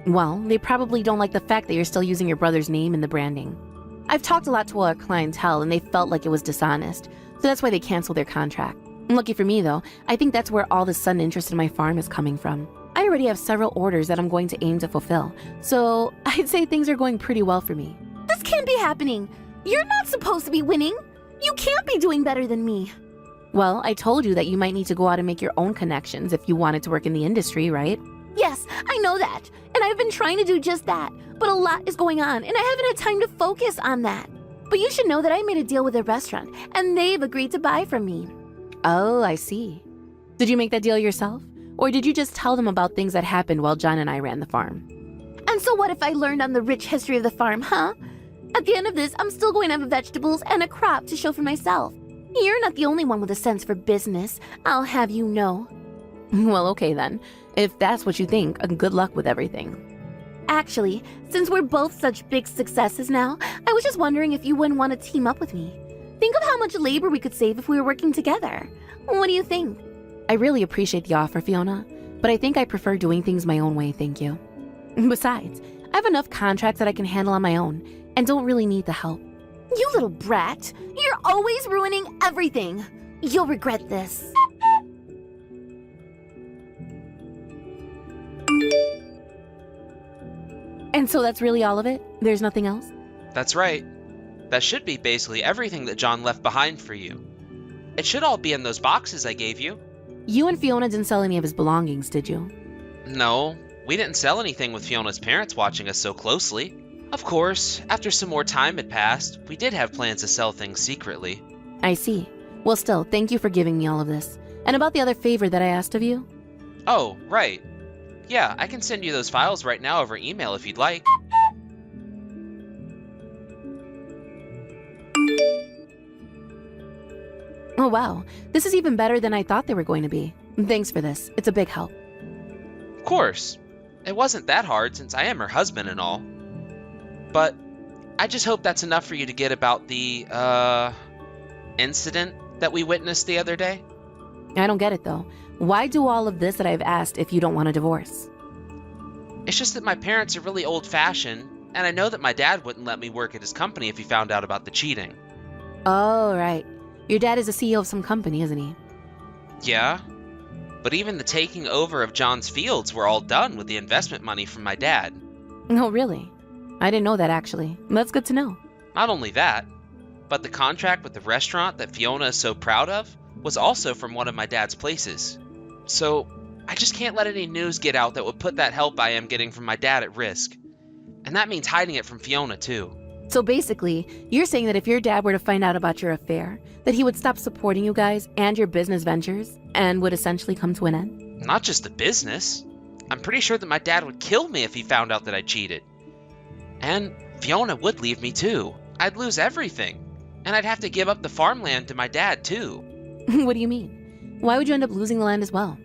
Well, they probably don't like the fact that you're still using your brother's name in the branding. I've talked a lot to our clientele and they felt like it was dishonest, so that's why they canceled their contract. Lucky for me though, I think that's where all the sudden interest in my farm is coming from. I already have several orders that I'm going to aim to fulfill, so I'd say things are going pretty well for me. This can't be happening. You're not supposed to be winning. You can't be doing better than me. Well, I told you that you might need to go out and make your own connections if you wanted to work in the industry, right? Yes, I know that. And I've been trying to do just that. But a lot is going on, and I haven't had time to focus on that. But you should know that I made a deal with a restaurant, and they've agreed to buy from me. Oh, I see. Did you make that deal yourself? Or did you just tell them about things that happened while John and I ran the farm? And so what if I learned on the rich history of the farm, huh? At the end of this, I'm still going to have vegetables and a crop to show for myself. You're not the only one with a sense for business, I'll have you know. Well, okay then. If that's what you think, good luck with everything. Actually, since we're both such big successes now, I was just wondering if you wouldn't want to team up with me. Think of how much labor we could save if we were working together. What do you think? I really appreciate the offer, Fiona, but I think I prefer doing things my own way, thank you. Besides, I have enough contracts that I can handle on my own, and don't really need the help. You little brat! You're always ruining everything! You'll regret this. And so that's really all of it? There's nothing else? That's right. That should be basically everything that John left behind for you. It should all be in those boxes I gave you. You and Fiona didn't sell any of his belongings, did you? No, we didn't sell anything with Fiona's parents watching us so closely. Of course, after some more time had passed, we did have plans to sell things secretly. I see. Well, still, thank you for giving me all of this. And about the other favor that I asked of you? Oh, right. Yeah, I can send you those files right now over email if you'd like. Oh, wow. This is even better than I thought they were going to be. Thanks for this. It's a big help. Of course. It wasn't that hard since I am her husband and all. But I just hope that's enough for you to get about the, incident that we witnessed the other day. I don't get it, though. Why do all of this that I've asked if you don't want a divorce? It's just that my parents are really old-fashioned, and I know that my dad wouldn't let me work at his company if he found out about the cheating. Oh, right. Your dad is the CEO of some company, isn't he? Yeah, but even the taking over of John's fields were all done with the investment money from my dad. Oh, really? I didn't know that, actually. That's good to know. Not only that, but the contract with the restaurant that Fiona is so proud of was also from one of my dad's places. So, I just can't let any news get out that would put that help I am getting from my dad at risk. And that means hiding it from Fiona, too. So basically, you're saying that if your dad were to find out about your affair, that he would stop supporting you guys and your business ventures and would essentially come to an end? Not just the business. I'm pretty sure that my dad would kill me if he found out that I cheated. And Fiona would leave me, too. I'd lose everything. And I'd have to give up the farmland to my dad, too. What do you mean? Why would you end up losing the land as well?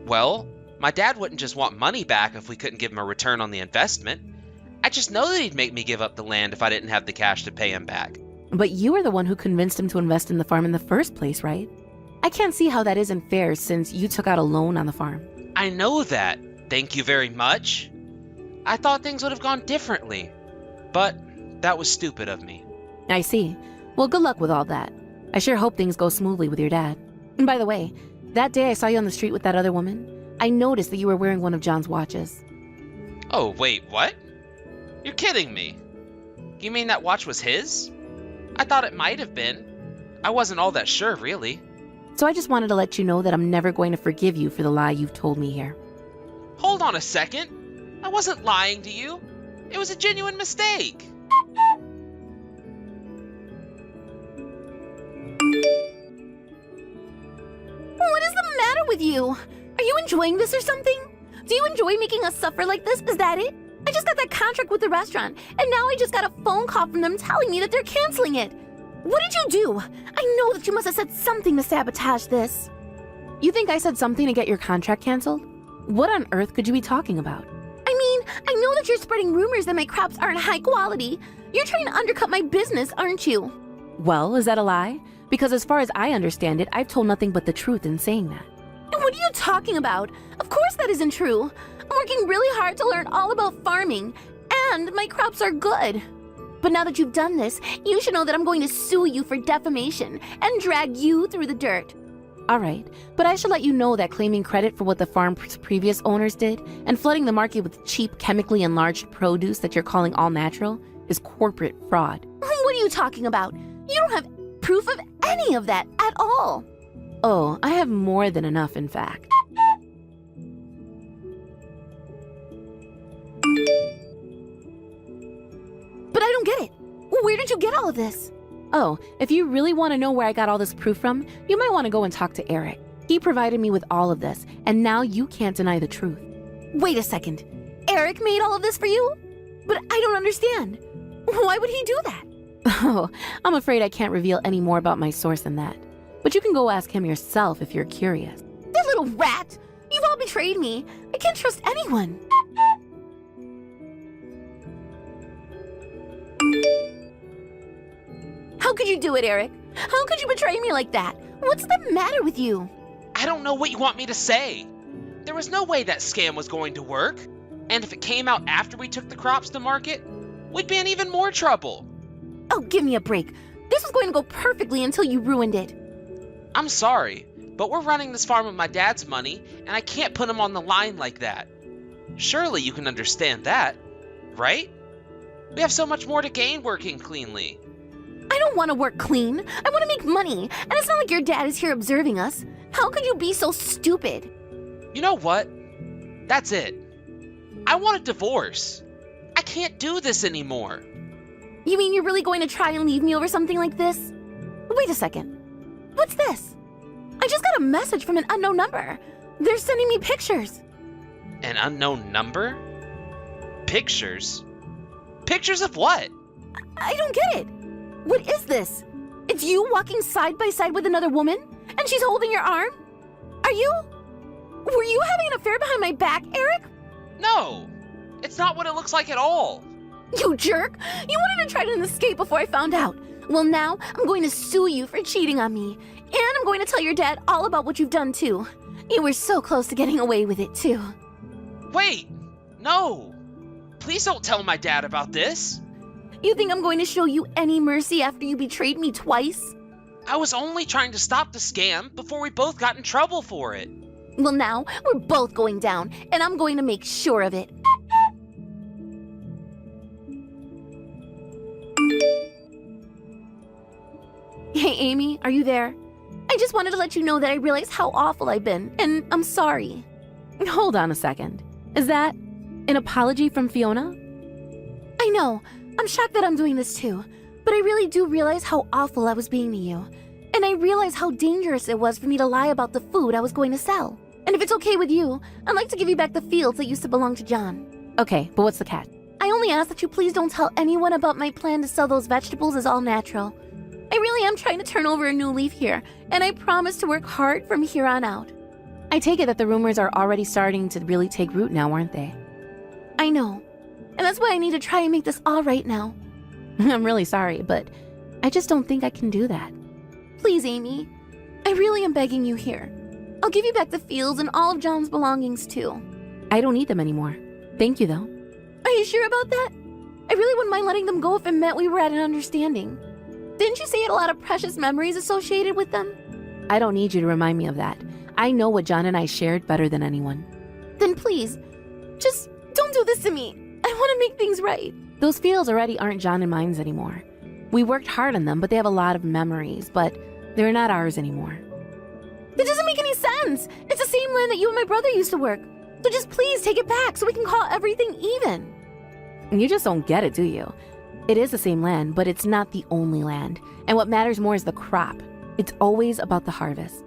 Well, my dad wouldn't just want money back if we couldn't give him a return on the investment. I just know that he'd make me give up the land if I didn't have the cash to pay him back. But you were the one who convinced him to invest in the farm in the first place, right? I can't see how that isn't fair since you took out a loan on the farm. I know that. Thank you very much. I thought things would have gone differently. But that was stupid of me. I see. Well, good luck with all that. I sure hope things go smoothly with your dad. And by the way, that day I saw you on the street with that other woman, I noticed that you were wearing one of John's watches. Oh, wait, what? You're kidding me. You mean that watch was his? I thought it might have been. I wasn't all that sure, really. So I just wanted to let you know that I'm never going to forgive you for the lie you've told me here. Hold on a second. I wasn't lying to you. It was a genuine mistake. What is the matter with you? Are you enjoying this or something? Do you enjoy making us suffer like this? Is that it? I just got that contract with the restaurant, and now I just got a phone call from them telling me that they're canceling it. What did you do? I know that you must have said something to sabotage this. You think I said something to get your contract canceled? What on earth could you be talking about? I mean, I know that you're spreading rumors that my crops aren't high quality. You're trying to undercut my business, aren't you? Well, is that a lie? Because as far as I understand it, I've told nothing but the truth in saying that. And what are you talking about? Of course that isn't true. I'm working really hard to learn all about farming, and my crops are good. But now that you've done this, you should know that I'm going to sue you for defamation and drag you through the dirt. All right, but I should let you know that claiming credit for what the farm's previous owners did and flooding the market with cheap, chemically enlarged produce that you're calling all natural is corporate fraud. What are you talking about? You don't have proof of any of that at all. Oh, I have more than enough, in fact. But I don't get it. Where did you get all of this? Oh, if you really want to know where I got all this proof from, you might want to go and talk to Eric. He provided me with all of this, and now you can't deny the truth. Wait a second. Eric made all of this for you? But I don't understand. Why would he do that? Oh, I'm afraid I can't reveal any more about my source than that. But you can go ask him yourself if you're curious. That little rat! You've all betrayed me. I can't trust anyone. How could you do it, Eric? How could you betray me like that? What's the matter with you? I don't know what you want me to say. There was no way that scam was going to work. And if it came out after we took the crops to market, we'd be in even more trouble. Oh, give me a break. This was going to go perfectly until you ruined it. I'm sorry, but we're running this farm with my dad's money, and I can't put him on the line like that. Surely you can understand that, right? We have so much more to gain working cleanly. I don't want to work clean. I want to make money. And it's not like your dad is here observing us. How could you be so stupid? You know what? That's it. I want a divorce. I can't do this anymore. You mean you're really going to try and leave me over something like this? Wait a second. What's this? I just got a message from an unknown number. They're sending me pictures. An unknown number? Pictures? Pictures of what? I don't get it. What is this? It's you walking side by side with another woman? And she's holding your arm? Were you having an affair behind my back, Eric? No, it's not what it looks like at all. You jerk! You wanted to try to escape before I found out. Well, now I'm going to sue you for cheating on me. And I'm going to tell your dad all about what you've done, too. You were so close to getting away with it, too. Wait, no. Please don't tell my dad about this. You think I'm going to show you any mercy after you betrayed me twice? I was only trying to stop the scam before we both got in trouble for it. Well, now we're both going down, and I'm going to make sure of it. Hey, Amy, are you there? I just wanted to let you know that I realize how awful I've been, and I'm sorry. Hold on a second. Is that an apology from Fiona? I know. I'm shocked that I'm doing this too, but I really do realize how awful I was being to you. And I realize how dangerous it was for me to lie about the food I was going to sell. And if it's okay with you, I'd like to give you back the fields that used to belong to John. Okay, but what's the catch? I only ask that you please don't tell anyone about my plan to sell those vegetables as all natural. I really am trying to turn over a new leaf here, and I promise to work hard from here on out. I take it that the rumors are already starting to really take root now, aren't they? I know. And that's why I need to try and make this all right now. I'm really sorry, but I just don't think I can do that. Please, Amy. I really am begging you here. I'll give you back the fields and all of John's belongings, too. I don't need them anymore. Thank you, though. Are you sure about that? I really wouldn't mind letting them go if it meant we were at an understanding. Didn't you say you had a lot of precious memories associated with them? I don't need you to remind me of that. I know what John and I shared better than anyone. Then please, just don't do this to me. I want to make things right. Those fields already aren't John and mine's anymore. We worked hard on them, but they have a lot of memories, but they're not ours anymore. That doesn't make any sense. It's the same land that you and my brother used to work. So just please take it back so we can call everything even. You just don't get it, do you? It is the same land, but it's not the only land. And what matters more is the crop. It's always about the harvest.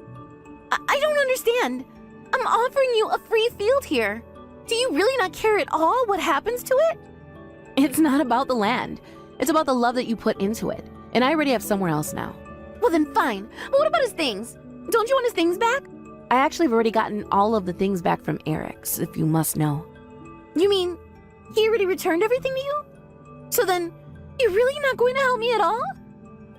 I don't understand. I'm offering you a free field here. Do you really not care at all what happens to it? It's not about the land. It's about the love that you put into it. And I already have somewhere else now. Well then fine. But what about his things? Don't you want his things back? I actually have already gotten all of the things back from Eric's, if you must know. You mean he already returned everything to you? So then, you're really not going to help me at all?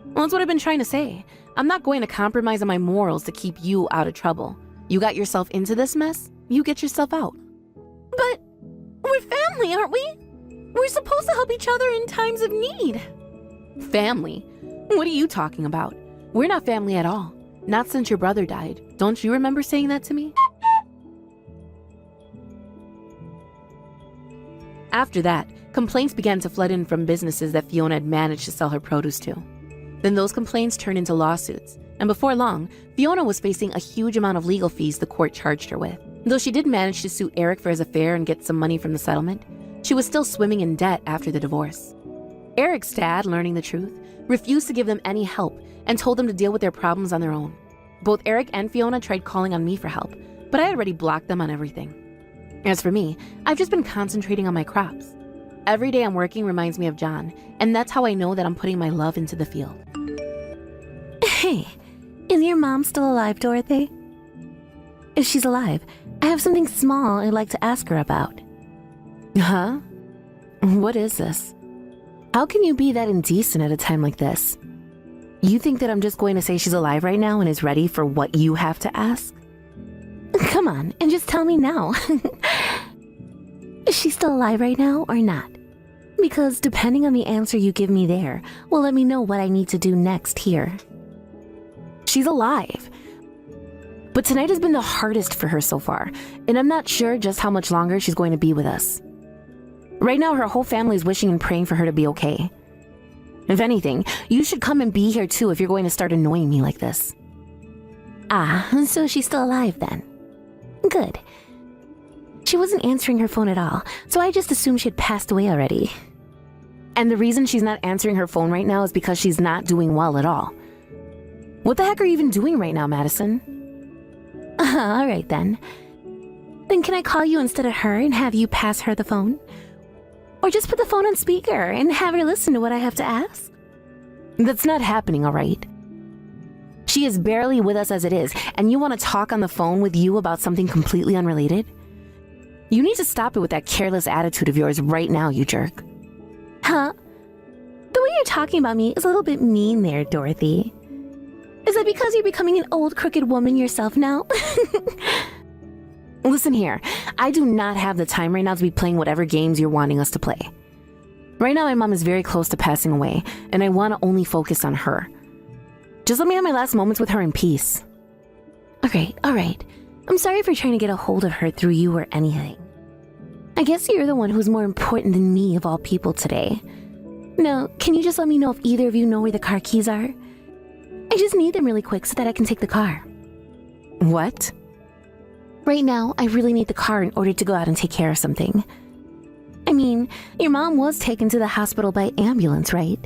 Well, that's what I've been trying to say. I'm not going to compromise on my morals to keep you out of trouble. You got yourself into this mess, you get yourself out. But we're family, aren't we? We're supposed to help each other in times of need. Family? What are you talking about? We're not family at all. Not since your brother died. Don't you remember saying that to me? After that, complaints began to flood in from businesses that Fiona had managed to sell her produce to. Then those complaints turned into lawsuits, and before long, Fiona was facing a huge amount of legal fees the court charged her with. Though she did manage to sue Eric for his affair and get some money from the settlement, she was still swimming in debt after the divorce. Eric's dad, learning the truth, refused to give them any help and told them to deal with their problems on their own. Both Eric and Fiona tried calling on me for help, but I had already blocked them on everything. As for me, I've just been concentrating on my crops. Every day I'm working reminds me of John, and that's how I know that I'm putting my love into the field. Hey, is your mom still alive, Dorothy? If she's alive, I have something small I'd like to ask her about. Huh? What is this? How can you be that indecent at a time like this? You think that I'm just going to say she's alive right now and is ready for what you have to ask? Come on, and just tell me now. Is she still alive right now or not? Because depending on the answer you give me there, will let me know what I need to do next here. She's alive. But tonight has been the hardest for her so far, and I'm not sure just how much longer she's going to be with us. Right now, her whole family is wishing and praying for her to be okay. If anything, you should come and be here too if you're going to start annoying me like this. Ah, so she's still alive then. Good. She wasn't answering her phone at all, so I just assumed she'd passed away already. And the reason she's not answering her phone right now is because she's not doing well at all. What the heck are you even doing right now, Madison? All right then. Then can I call you instead of her and have you pass her the phone? Or just put the phone on speaker and have her listen to what I have to ask? That's not happening, all right? She is barely with us as it is, and you want to talk on the phone with you about something completely unrelated? You need to stop it with that careless attitude of yours right now, you jerk. Huh? The way you're talking about me is a little bit mean there, Dorothy. Is that because you're becoming an old crooked woman yourself now? Listen here, I do not have the time right now to be playing whatever games you're wanting us to play. Right now, my mom is very close to passing away, and I want to only focus on her. Just let me have my last moments with her in peace. All right. I'm sorry for trying to get a hold of her through you or anything. I guess you're the one who's more important than me of all people today. Now, can you just let me know if either of you know where the car keys are? I just need them really quick so that I can take the car. What? Right now, I really need the car in order to go out and take care of something. I mean, your mom was taken to the hospital by ambulance, right?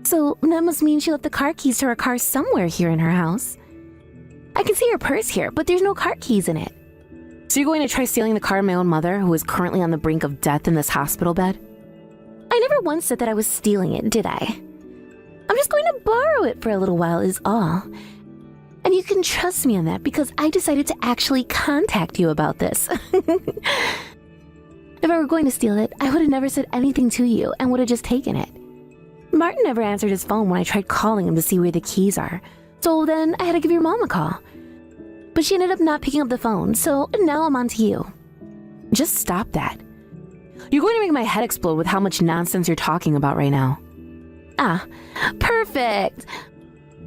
So that must mean she left the car keys to her car somewhere here in her house. I can see her purse here, but there's no car keys in it. So you're going to try stealing the car of my own mother, who is currently on the brink of death in this hospital bed? I never once said that I was stealing it, did I? I'm just going to borrow it for a little while is all. And you can trust me on that because I decided to actually contact you about this. If I were going to steal it, I would have never said anything to you and would have just taken it. Martin never answered his phone when I tried calling him to see where the keys are. So then I had to give your mom a call. But she ended up not picking up the phone, so now I'm on to you. Just stop that. You're going to make my head explode with how much nonsense you're talking about right now. Ah, perfect.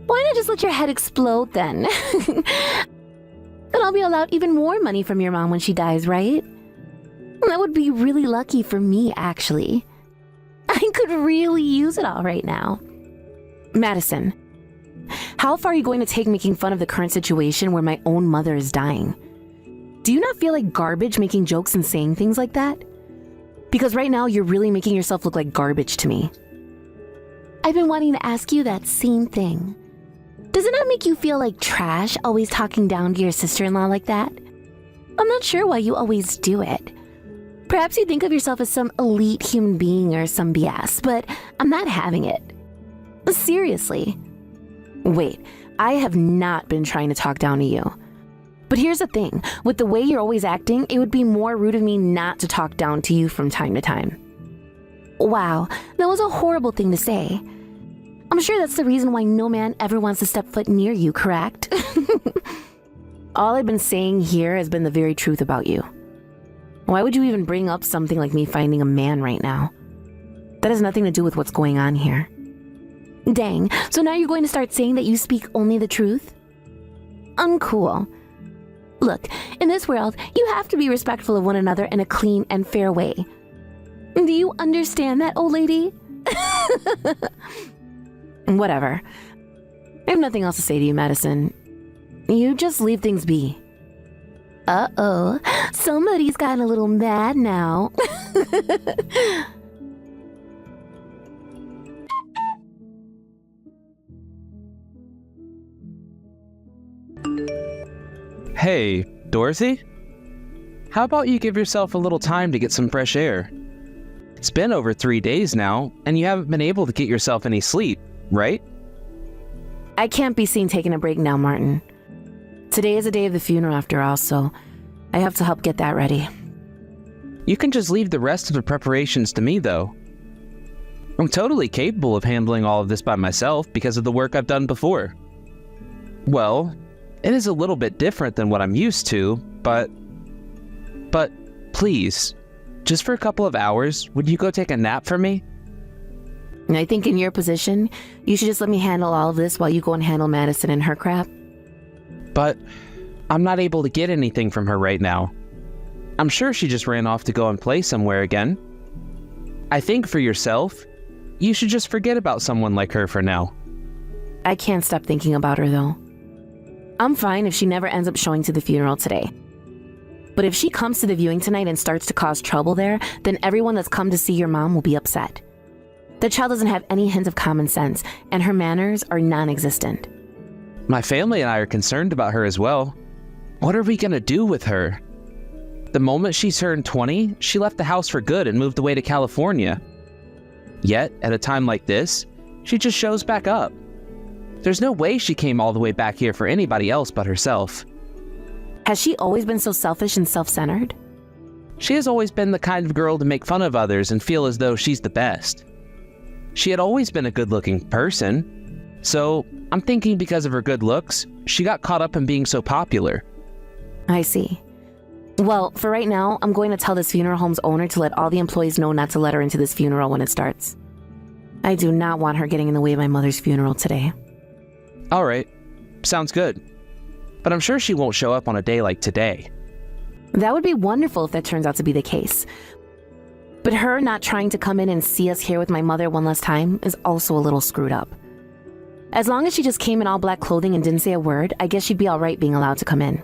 Why not just let your head explode then? Then I'll be allowed even more money from your mom when she dies, right? That would be really lucky for me, actually. I could really use it all right now. Madison, how far are you going to take making fun of the current situation where my own mother is dying? Do you not feel like garbage making jokes and saying things like that? Because right now you're really making yourself look like garbage to me. I've been wanting to ask you that same thing. Does it not make you feel like trash always talking down to your sister-in-law like that? I'm not sure why you always do it. Perhaps you think of yourself as some elite human being or some BS, but I'm not having it. Seriously. Wait, I have not been trying to talk down to you. But here's the thing, with the way you're always acting, it would be more rude of me not to talk down to you from time to time. Wow, that was a horrible thing to say. I'm sure that's the reason why no man ever wants to step foot near you, correct? All I've been saying here has been the very truth about you. Why would you even bring up something like me finding a man right now? That has nothing to do with what's going on here. Dang, so now you're going to start saying that you speak only the truth? Uncool. Look, in this world, you have to be respectful of one another in a clean and fair way. Do you understand that, old lady? Whatever. I have nothing else to say to you, Madison. You just leave things be. Uh-oh, somebody's gotten a little mad now. Hey, Dorothy? How about you give yourself a little time to get some fresh air? It's been over 3 days now, and you haven't been able to get yourself any sleep, right? I can't be seen taking a break now, Martin. Today is the day of the funeral after all, so I have to help get that ready. You can just leave the rest of the preparations to me, though. I'm totally capable of handling all of this by myself because of the work I've done before. Well, it is a little bit different than what I'm used to, but please, just for a couple of hours, would you go take a nap for me? I think in your position, you should just let me handle all of this while you go and handle Madison and her crap. But I'm not able to get anything from her right now. I'm sure she just ran off to go and play somewhere again. I think for yourself, you should just forget about someone like her for now. I can't stop thinking about her, though. I'm fine if she never ends up showing to the funeral today. But if she comes to the viewing tonight and starts to cause trouble there, then everyone that's come to see your mom will be upset. The child doesn't have any hint of common sense, and her manners are non-existent. My family and I are concerned about her as well. What are we gonna do with her? The moment she turned 20, she left the house for good and moved away to California. Yet, at a time like this, she just shows back up. There's no way she came all the way back here for anybody else but herself. Has she always been so selfish and self-centered? She has always been the kind of girl to make fun of others and feel as though she's the best. She had always been a good-looking person, so I'm thinking because of her good looks, she got caught up in being so popular. I see. Well, for right now, I'm going to tell this funeral home's owner to let all the employees know not to let her into this funeral when it starts. I do not want her getting in the way of my mother's funeral today. Alright, sounds good. But I'm sure she won't show up on a day like today. That would be wonderful if that turns out to be the case. But her not trying to come in and see us here with my mother one last time is also a little screwed up. As long as she just came in all black clothing and didn't say a word, I guess she'd be alright being allowed to come in.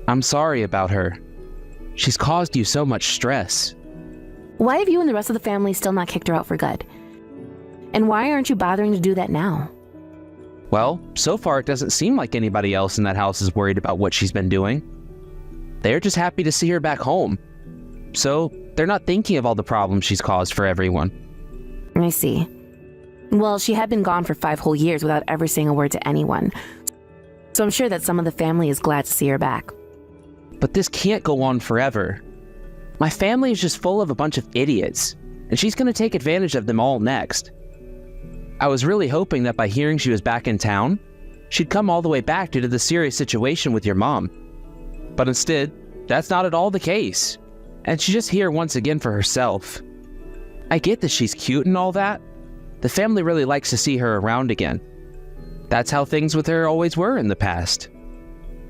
I'm sorry about her. She's caused you so much stress. Why have you and the rest of the family still not kicked her out for good? And why aren't you bothering to do that now? Well, so far it doesn't seem like anybody else in that house is worried about what she's been doing. They're just happy to see her back home. So, they're not thinking of all the problems she's caused for everyone. I see. Well, she had been gone for 5 whole years without ever saying a word to anyone. So I'm sure that some of the family is glad to see her back. But this can't go on forever. My family is just full of a bunch of idiots, and she's going to take advantage of them all next. I was really hoping that by hearing she was back in town, she'd come all the way back due to the serious situation with your mom. But instead, that's not at all the case, and she's just here once again for herself. I get that she's cute and all that. The family really likes to see her around again. That's how things with her always were in the past.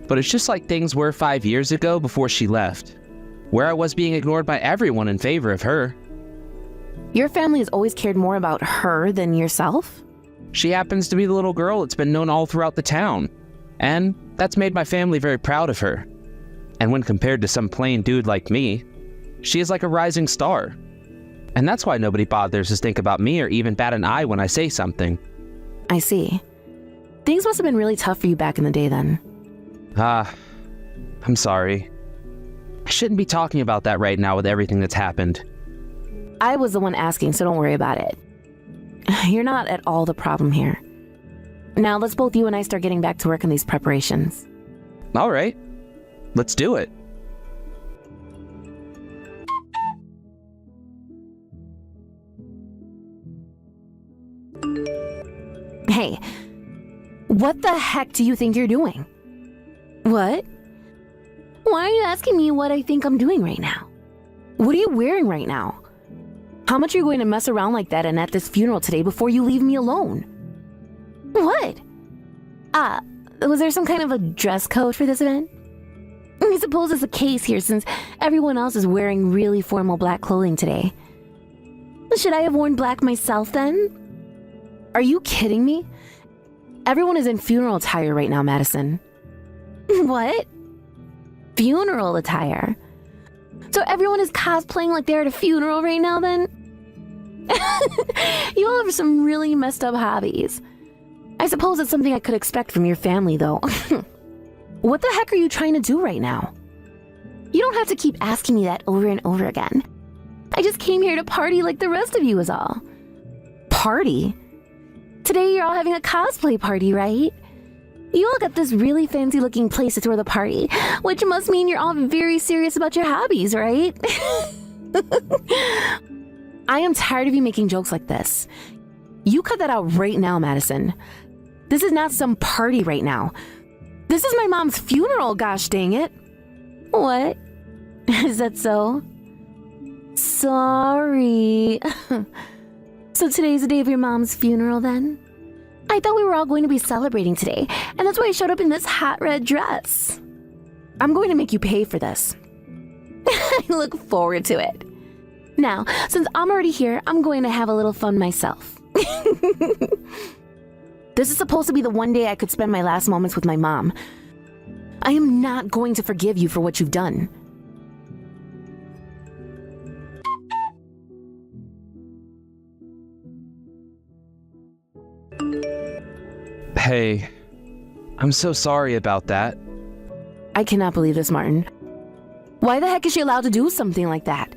But it's just like things were 5 years ago before she left, where I was being ignored by everyone in favor of her. Your family has always cared more about her than yourself? She happens to be the little girl that's been known all throughout the town, and that's made my family very proud of her. And when compared to some plain dude like me, she is like a rising star. And that's why nobody bothers to think about me or even bat an eye when I say something. I see. Things must have been really tough for you back in the day then. I'm sorry. I shouldn't be talking about that right now with everything that's happened. I was the one asking, so don't worry about it. You're not at all the problem here. Now, let's both you and I start getting back to work on these preparations. All right, let's do it. Hey, what the heck do you think you're doing? What? Why are you asking me what I think I'm doing right now? What are you wearing right now? How much are you going to mess around like that and at this funeral today before you leave me alone? What? Was there some kind of a dress code for this event? I suppose it's the case here since everyone else is wearing really formal black clothing today. Should I have worn black myself then? Are you kidding me? Everyone is in funeral attire right now, Madison. What? Funeral attire? So everyone is cosplaying like they're at a funeral right now then? You all have some really messed up hobbies. I suppose it's something I could expect from your family though. What the heck are you trying to do right now? You don't have to keep asking me that over and over again. I just came here to party like the rest of you is all. Party? Today you're all having a cosplay party, right? You all got this really fancy looking place to throw the party, which must mean you're all very serious about your hobbies, right? I am tired of you making jokes like this. You cut that out right now, Madison. This is not some party right now. This is my mom's funeral, gosh dang it. What? Is that so? Sorry. So today's the day of your mom's funeral then? I thought we were all going to be celebrating today, and that's why I showed up in this hot red dress. I'm going to make you pay for this. I look forward to it. Now, since I'm already here, I'm going to have a little fun myself. This is supposed to be the one day I could spend my last moments with my mom. I am not going to forgive you for what you've done. Hey, I'm so sorry about that. I cannot believe this, Martin. Why the heck is she allowed to do something like that?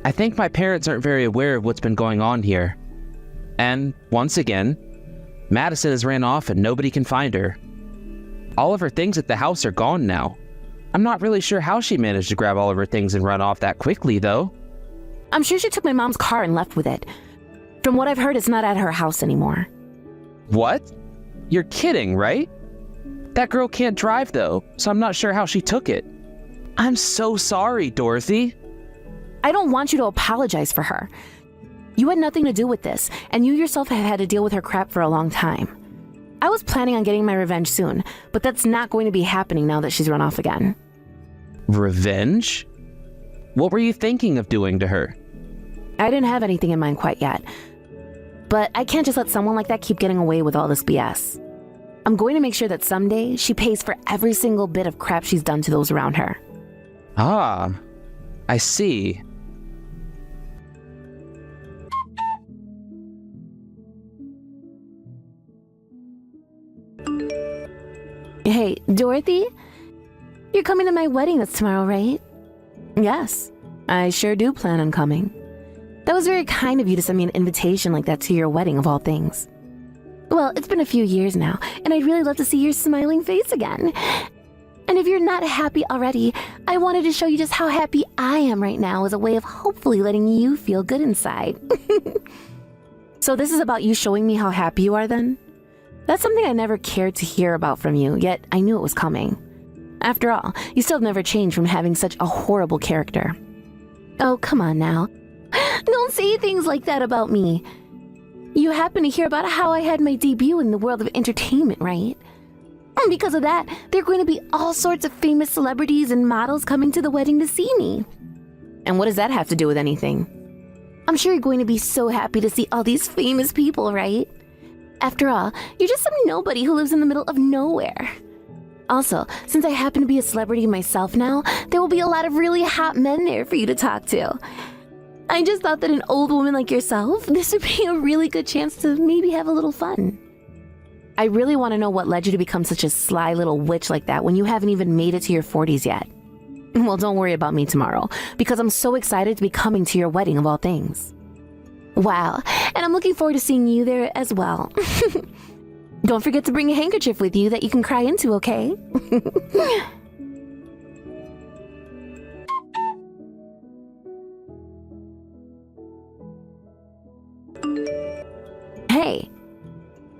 I think my parents aren't very aware of what's been going on here. And, once again, Madison has ran off and nobody can find her. All of her things at the house are gone now. I'm not really sure how she managed to grab all of her things and run off that quickly, though. I'm sure she took my mom's car and left with it. From what I've heard, it's not at her house anymore. What? You're kidding, right? That girl can't drive, though, so I'm not sure how she took it. I'm so sorry, Dorothy. I don't want you to apologize for her. You had nothing to do with this, and you yourself have had to deal with her crap for a long time. I was planning on getting my revenge soon, but that's not going to be happening now that she's run off again. Revenge? What were you thinking of doing to her? I didn't have anything in mind quite yet. But I can't just let someone like that keep getting away with all this BS. I'm going to make sure that someday she pays for every single bit of crap she's done to those around her. Ah, I see. Hey, Dorothy? You're coming to my wedding that's tomorrow, right? Yes, I sure do plan on coming. That was very kind of you to send me an invitation like that to your wedding of all things. Well, it's been a few years now, and I'd really love to see your smiling face again. And if you're not happy already, I wanted to show you just how happy I am right now as a way of hopefully letting you feel good inside. So this is about you showing me how happy you are then? That's something I never cared to hear about from you, yet I knew it was coming. After all, you still have never changed from having such a horrible character. Oh, come on now. Don't say things like that about me. You happen to hear about how I had my debut in the world of entertainment, right? And because of that, there are going to be all sorts of famous celebrities and models coming to the wedding to see me. And what does that have to do with anything? I'm sure you're going to be so happy to see all these famous people, right? After all, you're just some nobody who lives in the middle of nowhere. Also, since I happen to be a celebrity myself now, there will be a lot of really hot men there for you to talk to. I just thought that an old woman like yourself, this would be a really good chance to maybe have a little fun. I really want to know what led you to become such a sly little witch like that when you haven't even made it to your 40s yet. Well, don't worry about me tomorrow, because I'm so excited to be coming to your wedding of all things. Wow, and I'm looking forward to seeing you there as well. Don't forget to bring a handkerchief with you that you can cry into, okay? Hey,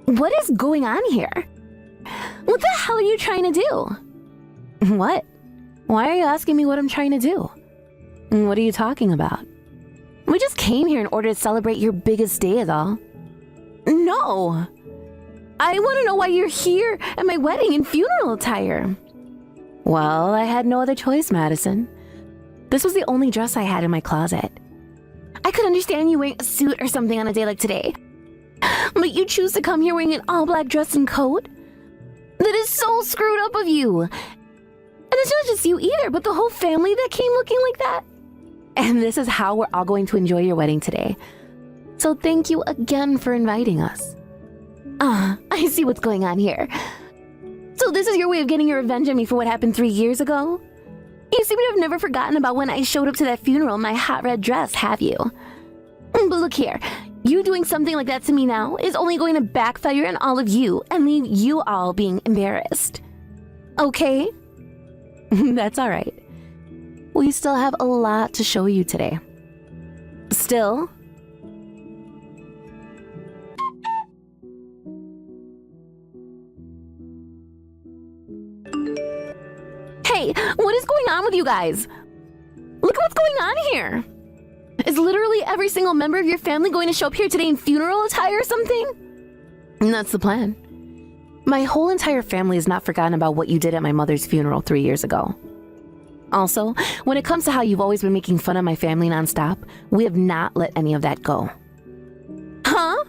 what is going on here? What the hell are you trying to do? What? Why are you asking me what I'm trying to do? What are you talking about? We just came here in order to celebrate your biggest day is all. No! I want to know why you're here at my wedding in funeral attire. Well, I had no other choice, Madison. This was the only dress I had in my closet. I could understand you wearing a suit or something on a day like today. But you choose to come here wearing an all-black dress and coat? That is so screwed up of you. And it's not just you either, but the whole family that came looking like that. And this is how we're all going to enjoy your wedding today. So thank you again for inviting us. I see what's going on here. So this is your way of getting your revenge on me for what happened 3 years ago? You seem to have never forgotten about when I showed up to that funeral in my hot red dress, have you? But look here, you doing something like that to me now is only going to backfire on all of you and leave you all being embarrassed. Okay? That's all right. We still have a lot to show you today. Still? Hey, what is going on with you guys? Look at what's going on here. Is literally every single member of your family going to show up here today in funeral attire or something? And that's the plan. My whole entire family has not forgotten about what you did at my mother's funeral 3 years ago. Also, when it comes to how you've always been making fun of my family nonstop, we have not let any of that go. Huh?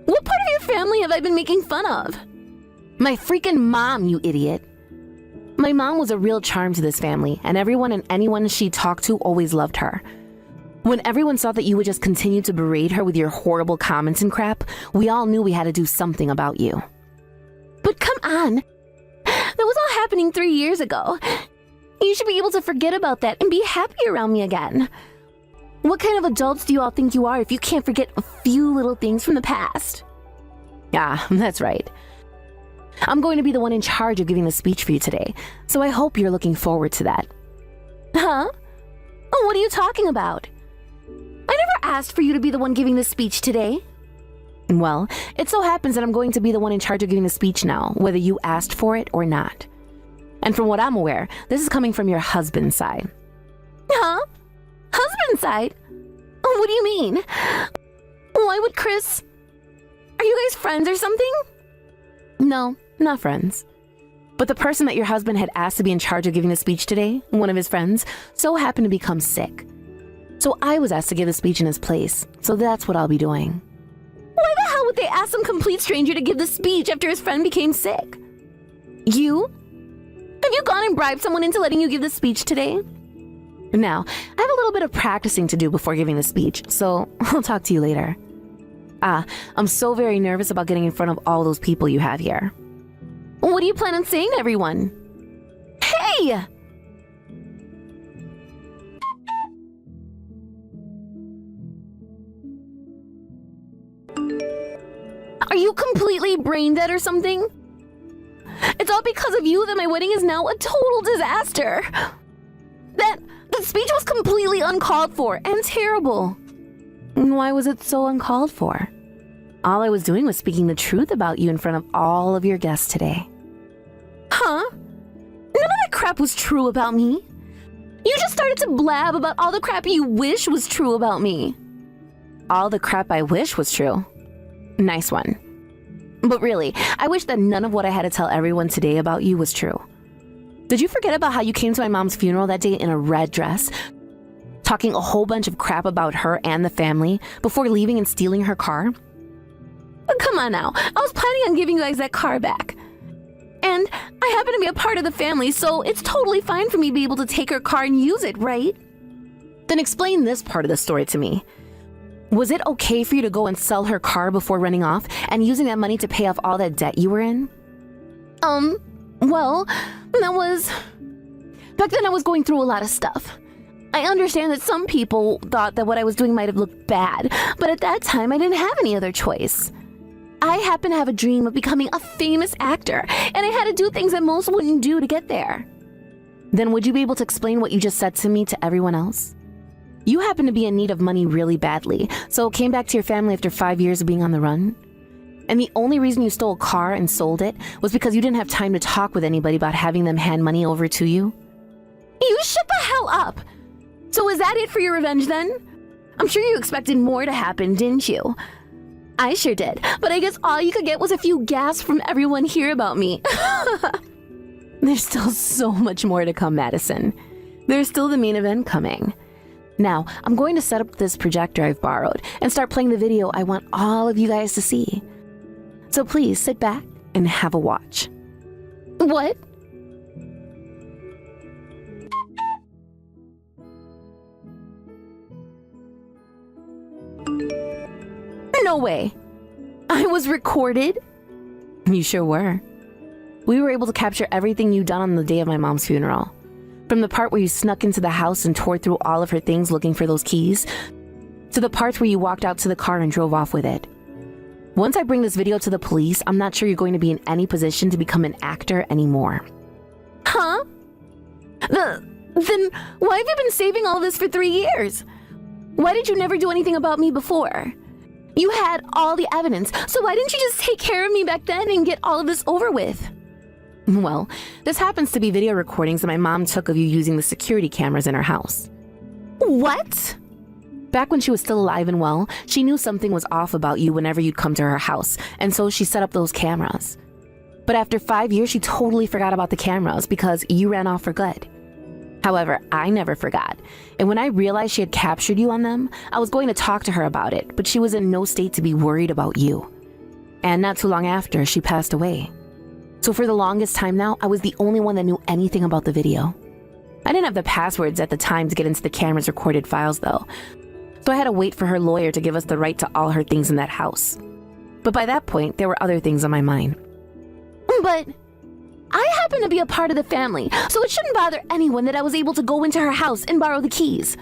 What part of your family have I been making fun of? My freaking mom, you idiot. My mom was a real charm to this family, and everyone and anyone she talked to always loved her. When everyone saw that you would just continue to berate her with your horrible comments and crap, we all knew we had to do something about you. But come on. That was all happening 3 years ago. You should be able to forget about that and be happy around me again. What kind of adults do you all think you are if you can't forget a few little things from the past? Ah, that's right. I'm going to be the one in charge of giving the speech for you today, so I hope you're looking forward to that. Huh? Oh, what are you talking about? I never asked for you to be the one giving the speech today. Well, it so happens that I'm going to be the one in charge of giving the speech now, whether you asked for it or not. And from what I'm aware, this is coming from your husband's side. Huh? Husband's side? Oh, what do you mean? Why would Chris... Are you guys friends or something? No, not friends. But the person that your husband had asked to be in charge of giving the speech today, one of his friends, so happened to become sick. So I was asked to give the speech in his place, so that's what I'll be doing. Why the hell would they ask some complete stranger to give the speech after his friend became sick? You? Have you gone and bribed someone into letting you give the speech today? Now, I have a little bit of practicing to do before giving the speech, so I'll talk to you later. I'm so very nervous about getting in front of all those people you have here. What do you plan on saying to everyone? Hey! Are you completely brain dead or something? It's all because of you that my wedding is now a total disaster. That speech was completely uncalled for and terrible. Why was it so uncalled for? All I was doing was speaking the truth about you in front of all of your guests today. Huh? None of that crap was true about me. You just started to blab about all the crap you wish was true about me. All the crap I wish was true. Nice one. But really, I wish that none of what I had to tell everyone today about you was true. Did you forget about how you came to my mom's funeral that day in a red dress, talking a whole bunch of crap about her and the family before leaving and stealing her car? Come on now, I was planning on giving you guys that car back. And I happen to be a part of the family, so it's totally fine for me to be able to take her car and use it, right? Then explain this part of the story to me. Was it okay for you to go and sell her car before running off and using that money to pay off all that debt you were in? Well, that was... Back then I was going through a lot of stuff. I understand that some people thought that what I was doing might have looked bad, but at that time I didn't have any other choice. I happened to have a dream of becoming a famous actor, and I had to do things that most wouldn't do to get there. Then would you be able to explain what you just said to me to everyone else? You happen to be in need of money really badly, so came back to your family after 5 years of being on the run? And the only reason you stole a car and sold it was because you didn't have time to talk with anybody about having them hand money over to you? You shut the hell up! So is that it for your revenge then? I'm sure you expected more to happen, didn't you? I sure did, but I guess all you could get was a few gasps from everyone here about me. There's still so much more to come, Madison. There's still the main event coming. Now, I'm going to set up this projector I've borrowed and start playing the video I want all of you guys to see. So please sit back and have a watch. What? No way. I was recorded? You sure were. We were able to capture everything you done on the day of my mom's funeral. From the part where you snuck into the house and tore through all of her things looking for those keys, to the parts where you walked out to the car and drove off with it. Once I bring this video to the police, I'm not sure you're going to be in any position to become an actor anymore. Huh? Then why have you been saving all this for 3 years? Why did you never do anything about me before? You had all the evidence, so why didn't you just take care of me back then and get all of this over with? Well, this happens to be video recordings that my mom took of you using the security cameras in her house. What? Back when she was still alive and well, she knew something was off about you whenever you'd come to her house, and so she set up those cameras. But after 5 years, she totally forgot about the cameras because you ran off for good. However, I never forgot, and when I realized she had captured you on them, I was going to talk to her about it, but she was in no state to be worried about you. And not too long after, she passed away. So for the longest time now, I was the only one that knew anything about the video. I didn't have the passwords at the time to get into the camera's recorded files, though. So I had to wait for her lawyer to give us the right to all her things in that house. But by that point, there were other things on my mind. But I happen to be a part of the family, so it shouldn't bother anyone that I was able to go into her house and borrow the keys.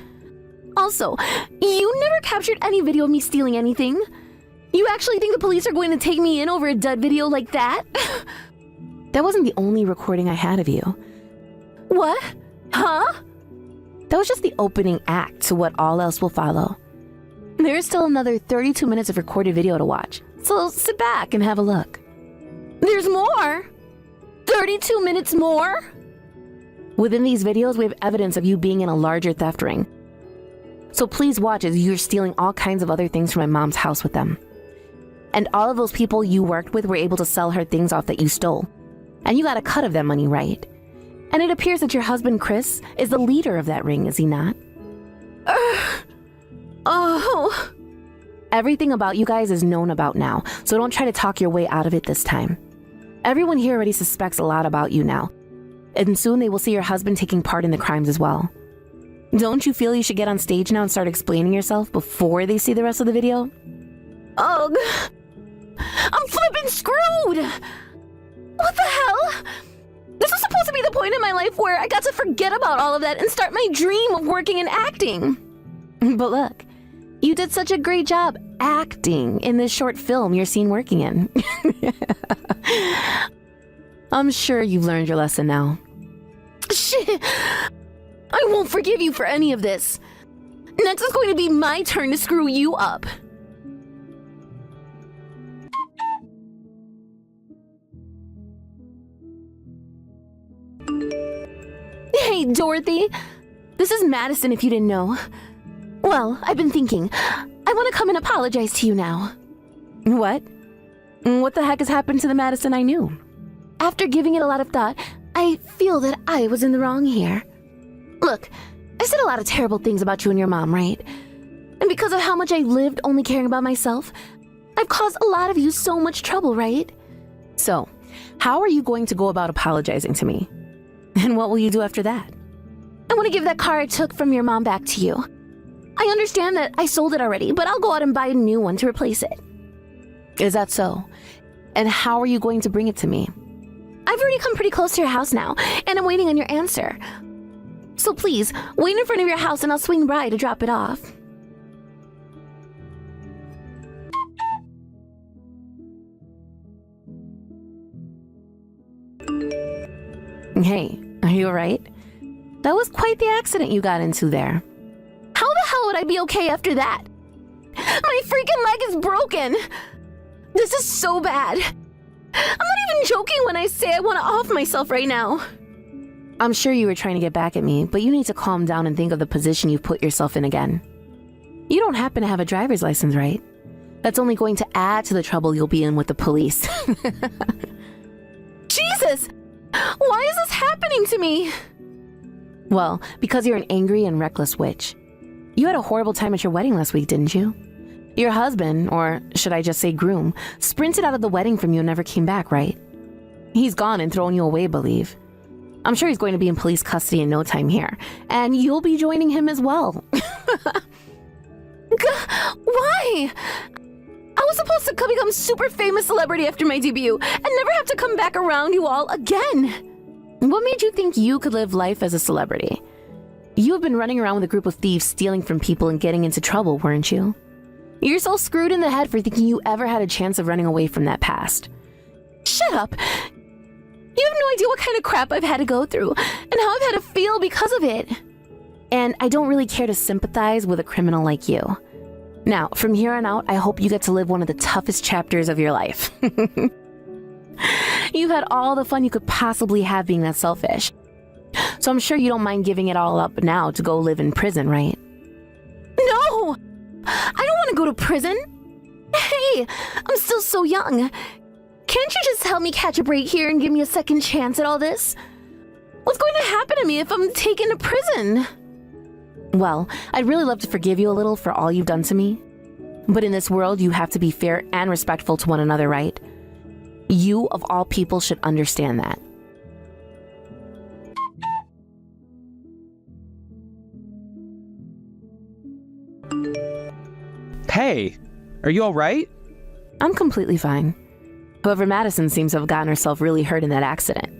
Also, you never captured any video of me stealing anything. You actually think the police are going to take me in over a dud video like that? That wasn't the only recording I had of you. What? Huh? That was just the opening act to what all else will follow. There is still another 32 minutes of recorded video to watch, so sit back and have a look. There's more? 32 minutes more? Within these videos, we have evidence of you being in a larger theft ring. So please watch as you're stealing all kinds of other things from my mom's house with them. And all of those people you worked with were able to sell her things off that you stole. And you got a cut of that money, right? And it appears that your husband, Chris, is the leader of that ring, is he not? Oh. Everything about you guys is known about now, so don't try to talk your way out of it this time. Everyone here already suspects a lot about you now, and soon they will see your husband taking part in the crimes as well. Don't you feel you should get on stage now and start explaining yourself before they see the rest of the video? Ugh. I'm flipping screwed! What the hell? This was supposed to be the point in my life where I got to forget about all of that and start my dream of working in acting. But look, you did such a great job acting in this short film you're seen working in. I'm sure you've learned your lesson now. Shit! I won't forgive you for any of this. Next is going to be my turn to screw you up. Hey, Dorothy. This is Madison, if you didn't know. Well, I've been thinking. I want to come and apologize to you now. What? What the heck has happened to the Madison I knew? After giving it a lot of thought, I feel that I was in the wrong here. Look, I said a lot of terrible things about you and your mom, right? And because of how much I lived only caring about myself, I've caused a lot of you so much trouble, right? So, how are you going to go about apologizing to me? And what will you do after that? I want to give that car I took from your mom back to you. I understand that I sold it already, but I'll go out and buy a new one to replace it. Is that so? And how are you going to bring it to me? I've already come pretty close to your house now, and I'm waiting on your answer. So please, wait in front of your house and I'll swing by to drop it off. Hey, are you alright? That was quite the accident you got into there. How the hell would I be okay after that? My freaking leg is broken! This is so bad. I'm not even joking when I say I want to off myself right now. I'm sure you were trying to get back at me, but you need to calm down and think of the position you've put yourself in again. You don't happen to have a driver's license, right? That's only going to add to the trouble you'll be in with the police. Jesus! Why is this happening to me? Well, because you're an angry and reckless witch. You had a horrible time at your wedding last week, didn't you? Your husband, or should I just say groom, sprinted out of the wedding from you and never came back, right? He's gone and thrown you away, believe. I'm sure he's going to be in police custody in no time here, and you'll be joining him as well. Why? I was supposed to become super famous celebrity after my debut and never have to come back around you all again. What made you think you could live life as a celebrity? You have been running around with a group of thieves stealing from people and getting into trouble, weren't you? You're so screwed in the head for thinking you ever had a chance of running away from that past. Shut up! You have no idea what kind of crap I've had to go through and how I've had to feel because of it. And I don't really care to sympathize with a criminal like you. Now, from here on out, I hope you get to live one of the toughest chapters of your life. You've had all the fun you could possibly have being that selfish. So I'm sure you don't mind giving it all up now to go live in prison, right? No! I don't want to go to prison. Hey, I'm still so young. Can't you just help me catch a break here and give me a second chance at all this? What's going to happen to me if I'm taken to prison? Well, I'd really love to forgive you a little for all you've done to me. But in this world, you have to be fair and respectful to one another, right? You, of all people, should understand that. Hey, are you all right? I'm completely fine. However, Madison seems to have gotten herself really hurt in that accident.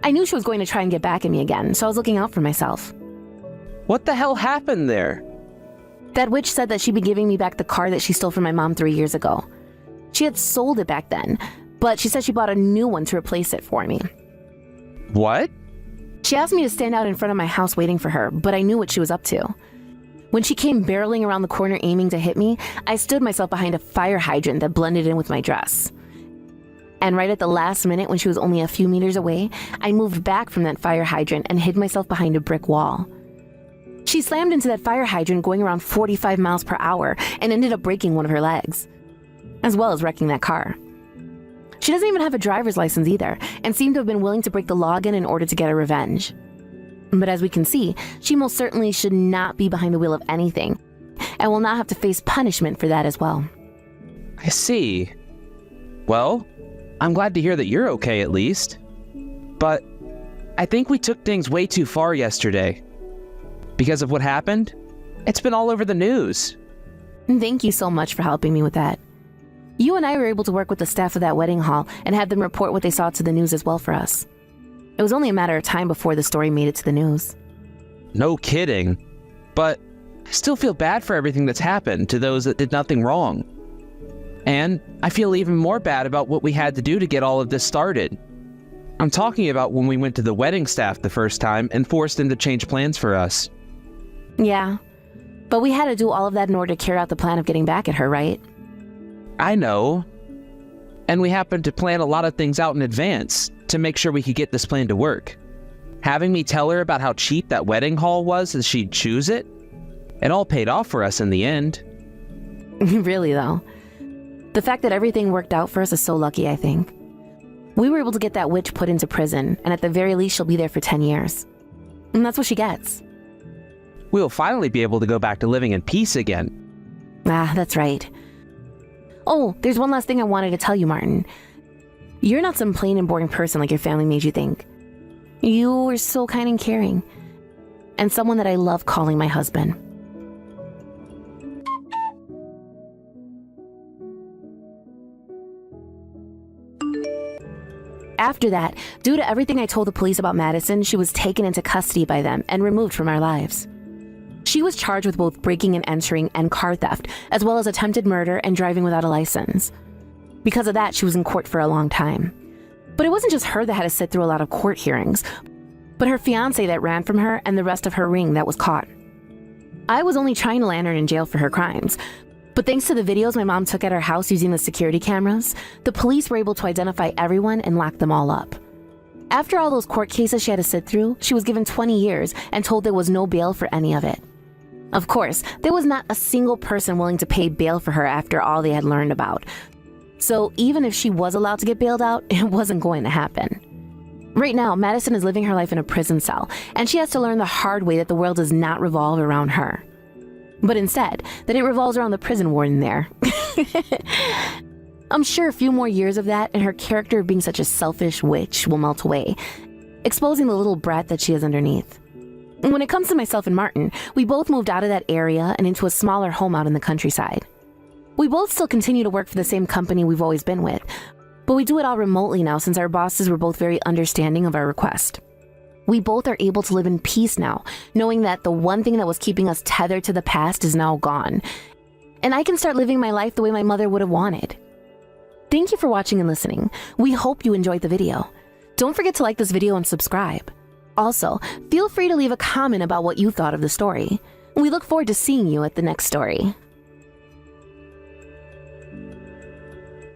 I knew she was going to try and get back at me again, so I was looking out for myself. What the hell happened there? That witch said that she'd be giving me back the car that she stole from my mom 3 years ago. She had sold it back then, but she said she bought a new one to replace it for me. What? She asked me to stand out in front of my house waiting for her, but I knew what she was up to. When she came barreling around the corner aiming to hit me, I stood myself behind a fire hydrant that blended in with my dress. And right at the last minute, when she was only a few meters away, I moved back from that fire hydrant and hid myself behind a brick wall. She slammed into that fire hydrant going around 45 miles per hour and ended up breaking one of her legs, as well as wrecking that car. She doesn't even have a driver's license either, and seemed to have been willing to break the law again in order to get her revenge. But as we can see, she most certainly should not be behind the wheel of anything, and will not have to face punishment for that as well. I see. Well, I'm glad to hear that you're okay at least. But I think we took things way too far yesterday. Because of what happened, it's been all over the news. Thank you so much for helping me with that. You and I were able to work with the staff of that wedding hall and have them report what they saw to the news as well for us. It was only a matter of time before the story made it to the news. No kidding. But I still feel bad for everything that's happened to those that did nothing wrong. And I feel even more bad about what we had to do to get all of this started. I'm talking about when we went to the wedding staff the first time and forced them to change plans for us. Yeah, but we had to do all of that in order to carry out the plan of getting back at her, right? I know. And we happened to plan a lot of things out in advance to make sure we could get this plan to work. Having me tell her about how cheap that wedding hall was as she'd choose it, it all paid off for us in the end. Really, though. The fact that everything worked out for us is so lucky, I think. We were able to get that witch put into prison, and at the very least she'll be there for 10 years. And that's what she gets. We'll finally be able to go back to living in peace again. Ah, that's right. Oh, there's one last thing I wanted to tell you, Martin. You're not some plain and boring person like your family made you think. You were so kind and caring, and someone that I love calling my husband. After that, due to everything I told the police about Madison, she was taken into custody by them and removed from our lives. She was charged with both breaking and entering and car theft, as well as attempted murder and driving without a license. Because of that, she was in court for a long time. But it wasn't just her that had to sit through a lot of court hearings, but her fiancé that ran from her and the rest of her ring that was caught. I was only trying to land her in jail for her crimes, but thanks to the videos my mom took at her house using the security cameras, the police were able to identify everyone and lock them all up. After all those court cases she had to sit through, she was given 20 years and told there was no bail for any of it. Of course, there was not a single person willing to pay bail for her after all they had learned about. So even if she was allowed to get bailed out, it wasn't going to happen. Right now, Madison is living her life in a prison cell, and she has to learn the hard way that the world does not revolve around her. But instead, that it revolves around the prison warden there. I'm sure a few more years of that and her character of being such a selfish witch will melt away, exposing the little brat that she is underneath. When it comes to myself and Martin, we both moved out of that area and into a smaller home out in the countryside. We both still continue to work for the same company we've always been with, but we do it all remotely now since our bosses were both very understanding of our request. We both are able to live in peace now, knowing that the one thing that was keeping us tethered to the past is now gone, and I can start living my life the way my mother would have wanted. Thank you for watching and listening. We hope you enjoyed the video. Don't forget to like this video and subscribe. Also, feel free to leave a comment about what you thought of the story. We look forward to seeing you at the next story.